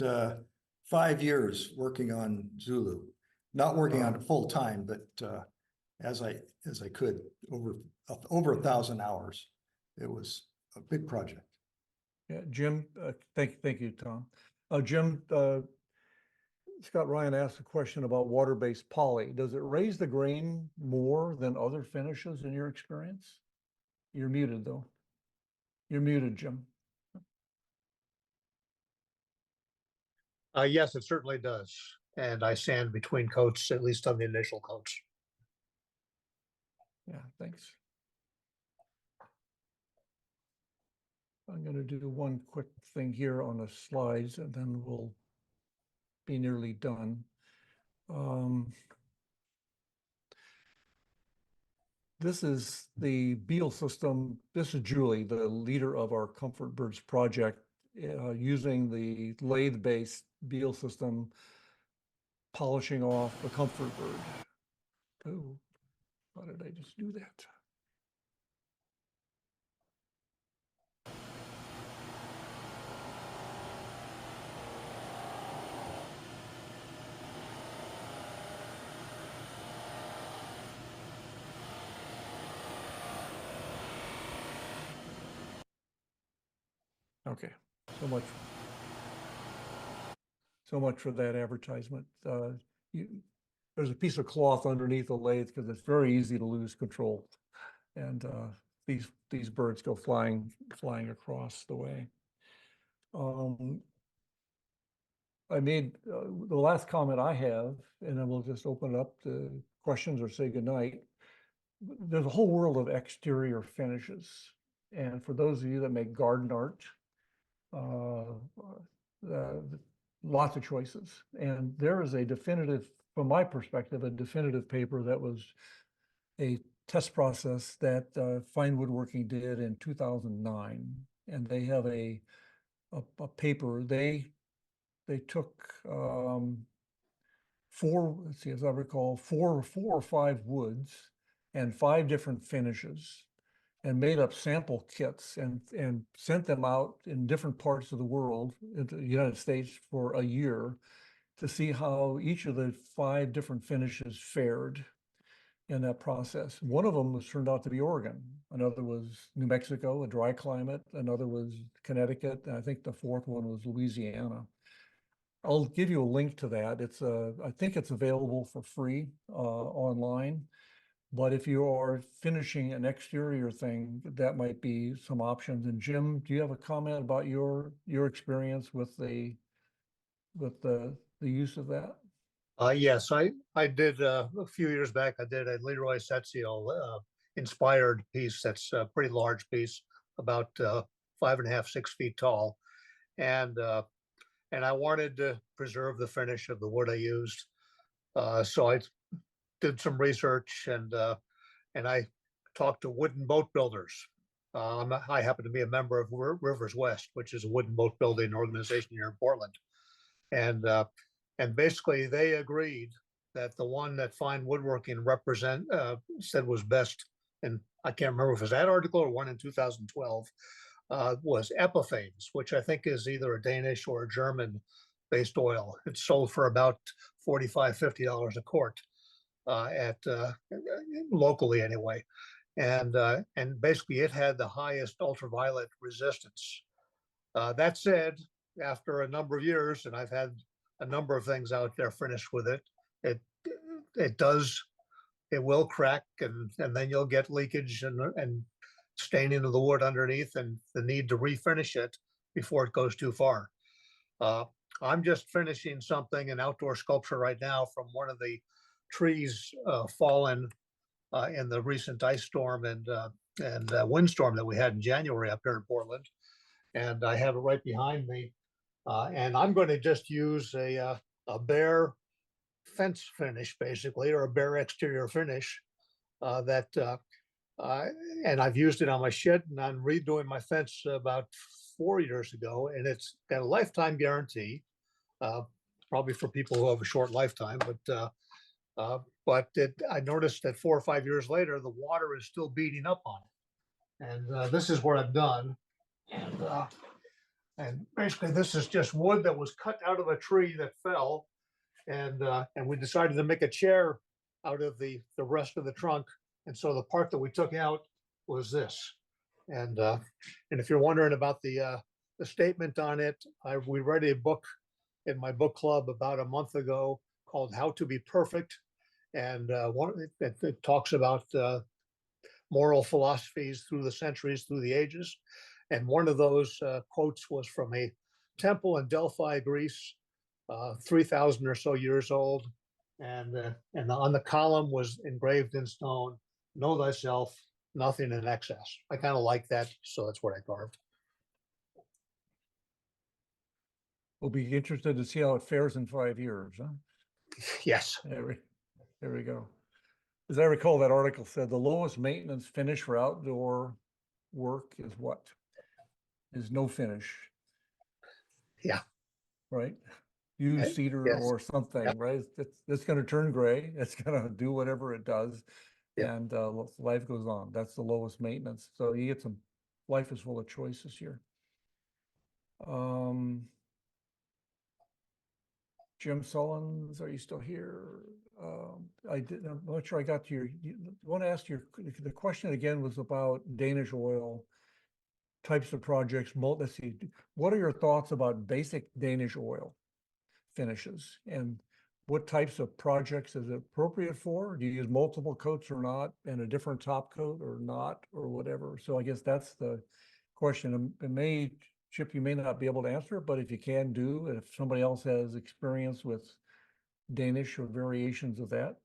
5 years working on Zulu, not working on it full time, but as I could, over 1,000 hours. It was a big project. Yeah, Jim, thank you, Tom. Jim, Scott Ryan asked a question about water-based poly. Does it raise the grain more than other finishes in your experience? You're muted though. You're muted, Jim. Yes, it certainly does. And I sand between coats, at least on the initial coats. Yeah, thanks. I'm going to do one quick thing here on the slides, and then we'll be nearly done. This is the Beal system. This is Julie, the leader of our Comfort Birds project, using the lathe-based Beal system, polishing off a Comfort Bird. Oh, why did I just do that? Okay, so much for that advertisement. There's a piece of cloth underneath the lathe because it's very easy to lose control, and these birds go flying across the way. I made the last comment I have, and then we'll just open it up to questions or say goodnight. There's a whole world of exterior finishes, and for those of you that make garden art, lots of choices. And there is a definitive, from my perspective, a definitive paper that was a test process that Fine Woodworking did in 2009. And they have a paper, they took let's see, as I recall, four or five woods and 5 different finishes, and made up sample kits and sent them out in different parts of the world, into the United States, for a year to see how each of the 5 different finishes fared in that process. One of them turned out to be Oregon. Another was New Mexico, a dry climate. Another was Connecticut. And I think the 4th one was Louisiana. I'll give you a link to that. It's I think it's available for free online. But if you are finishing an exterior thing, that might be some options. And Jim, do you have a comment about your experience with the use of that? Yes, I did a few years back. I did a Leroy Setzio inspired piece. That's a pretty large piece, about 5.5, 6 feet tall, and I wanted to preserve the finish of the wood I used. So I did some research, and I talked to wooden boat builders. I happen to be a member of Rivers West, which is a wooden boat building organization here in Portland, and basically they agreed that the one that Fine Woodworking said was best, and I can't remember if it was that article or one in 2012, was Epiphanes, which I think is either a Danish or a German based oil. It's sold for about $45, $50 a quart at locally anyway. And basically it had the highest ultraviolet resistance. That said, after a number of years, and I've had a number of things out there finished with it, it will crack, and then you'll get leakage and staining of the wood underneath, and the need to refinish it before it goes too far. I'm just finishing something, an outdoor sculpture right now, from one of the trees fallen in the recent ice storm and windstorm that we had in January up here in Portland. And I have it right behind me. And I'm going to just use a bare fence finish, basically, or a bare exterior finish and I've used it on my shed, and I'm redoing my fence about 4 years ago, and it's got a lifetime guarantee, probably for people who have a short lifetime, but I noticed that 4 or 5 years later, the water is still beating up on it. And this is what I've done. And basically this is just wood that was cut out of a tree that fell. And we decided to make a chair out of the rest of the trunk. And so the part that we took out was this. And if you're wondering about the statement on it, we read a book in my book club about a month ago called How to Be Perfect. And it talks about moral philosophies through the centuries, through the ages. And one of those quotes was from a temple in Delphi, Greece, 3,000 or so years old. And on the column was engraved in stone, "Know thyself, nothing in excess." I kind of like that, so that's what I carved. We'll be interested to see how it fares in 5 years, huh? Yes. There we go. As I recall, that article said the lowest maintenance finish for outdoor work is what? Is no finish. Yeah. Right? Use cedar yes. or something, Yep. right? It's going to turn gray. It's going to do whatever it does. Yep. And life goes on. That's the lowest maintenance. So you get life is full of choices here. Jim Sullins, are you still here? I'm not sure I got to I want to ask the question again was about Danish oil types of projects. Let's see, what are your thoughts about basic Danish oil finishes, and what types of projects is it appropriate for? Do you use multiple coats or not, and a different top coat or not, or whatever? So I guess that's the question. Chip, you may not be able to answer it, but if you can do, and if somebody else has experience with Danish or variations of that,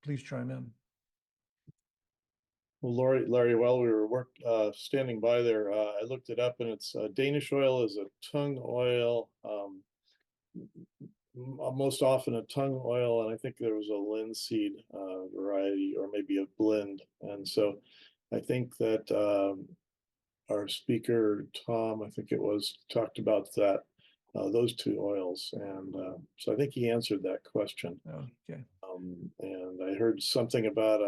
please chime in. Well, Larry, while we were standing by there, I looked it up and it's Danish oil is a tung oil, most often a tung oil, and I think there was a linseed variety or maybe a blend. And so I think that our speaker, Tom, I think it was, talked about that, those two oils. And so I think he answered that question. Okay. And I heard something about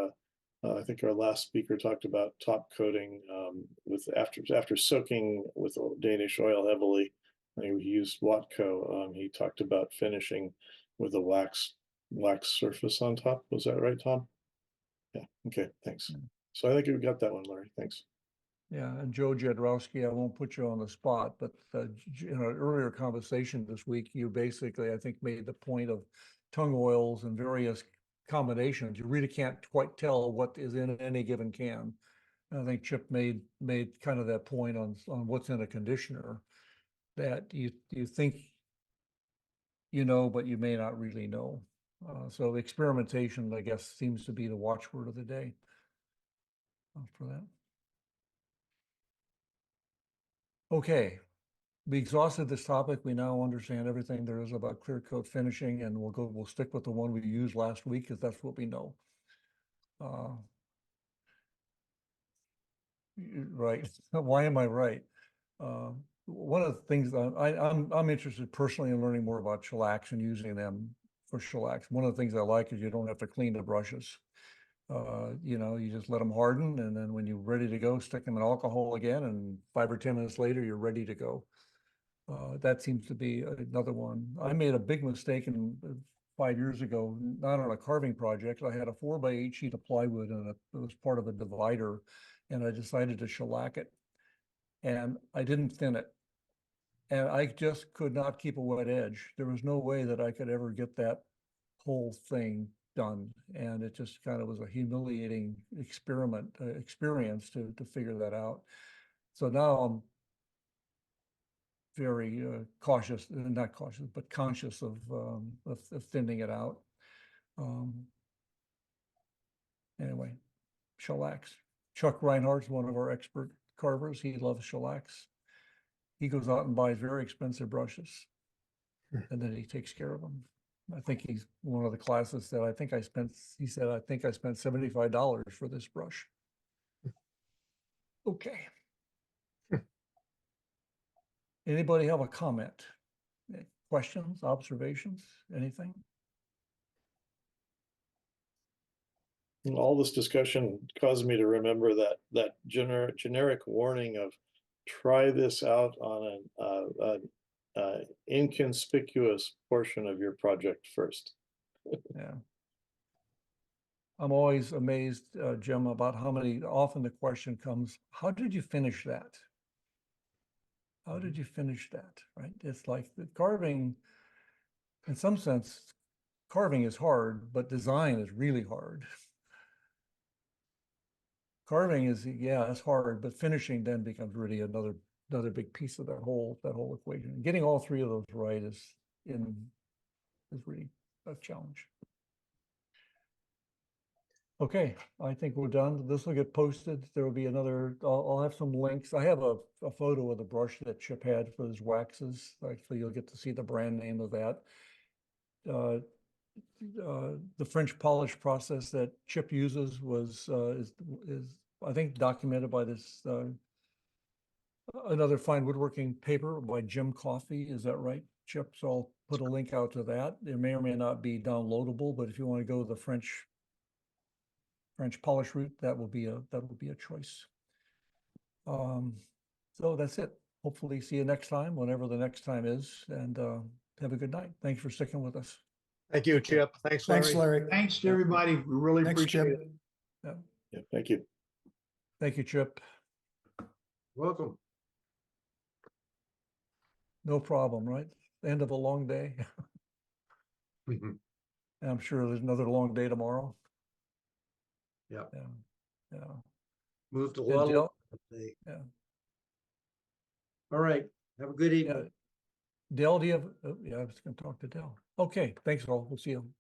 I think our last speaker talked about top coating with after soaking with Danish oil heavily. He used Watco. He talked about finishing with a wax surface on top. Was that right, Tom? Yeah. Okay. Thanks. So I think we got that one, Larry. Thanks. Yeah, and Joe Jadrowski, I won't put you on the spot, but in an earlier conversation this week, you basically, I think, made the point of tung oils and various combinations. You really can't quite tell what is in any given can. And I think Chip made kind of that point on what's in a conditioner, that you think you know, but you may not really know. So experimentation, I guess, seems to be the watchword of the day for that. Okay, we exhausted this topic. We now understand everything there is about clear coat finishing, and we'll stick with the one we used last week because that's what we know. Right. Why am I right? One of the things I'm interested personally in learning more about shellacs and using them for shellacs. One of the things I like is you don't have to clean the brushes. You know, you just let them harden, and then when you're ready to go, stick them in alcohol again, and 5 or 10 minutes later, you're ready to go. That seems to be another one. I made a big mistake 5 years ago, not on a carving project. I had a 4x8 sheet of plywood, and it was part of a divider, and I decided to shellac it, and I didn't thin it. And I just could not keep a wet edge. There was no way that I could ever get that whole thing done, and it just kind of was a humiliating experience to figure that out. So now I'm very cautious, not cautious, but conscious of thinning it out. Anyway, shellacs. Chuck Reinhardt's one of our expert carvers. He loves shellacs. He goes out and buys very expensive brushes, and then he takes care of them. I think he's one of the classes that he said, I think I spent $75 for this brush. Okay. Anybody have a comment? Questions, observations, anything? All this discussion caused me to remember that generic warning of try this out on an inconspicuous portion of your project first. Yeah. I'm always amazed, Jim, about often the question comes, how did you finish that? How did you finish that, right? It's like the carving, in some sense, carving is hard, but design is really hard. Carving is, yeah, it's hard, but finishing then becomes really another big piece of that whole equation. Getting all three of those right is really a challenge. Okay, I think we're done. This will get posted. There will be another, I'll have some links. I have a photo of the brush that Chip had for his waxes. Actually, you'll get to see the brand name of that. The French polish process that Chip uses is I think documented by this another fine woodworking paper by Jim Coffey. Is that right, Chip? So I'll put a link out to that. It may or may not be downloadable, but if you want to go the French polish route, that will be a choice. So that's it. Hopefully see you next time, whenever the next time is, and have a good night. Thanks for sticking with us. Thank you, Chip. Thanks, Larry. Thanks, Larry. Thanks to everybody. We really Thanks, appreciate Chip. it. Yeah. Yeah, thank you. Thank you, Chip. Welcome. No problem, right? End of a long day. Mhm. And I'm sure there's another long day tomorrow. Yeah. Yeah. Yeah. Moved a And lot. Dale, Yeah. yeah. All right. Have a good Yeah. evening. Dell, do you have, yeah, I was going to talk to Dell. Okay, thanks all. We'll see you.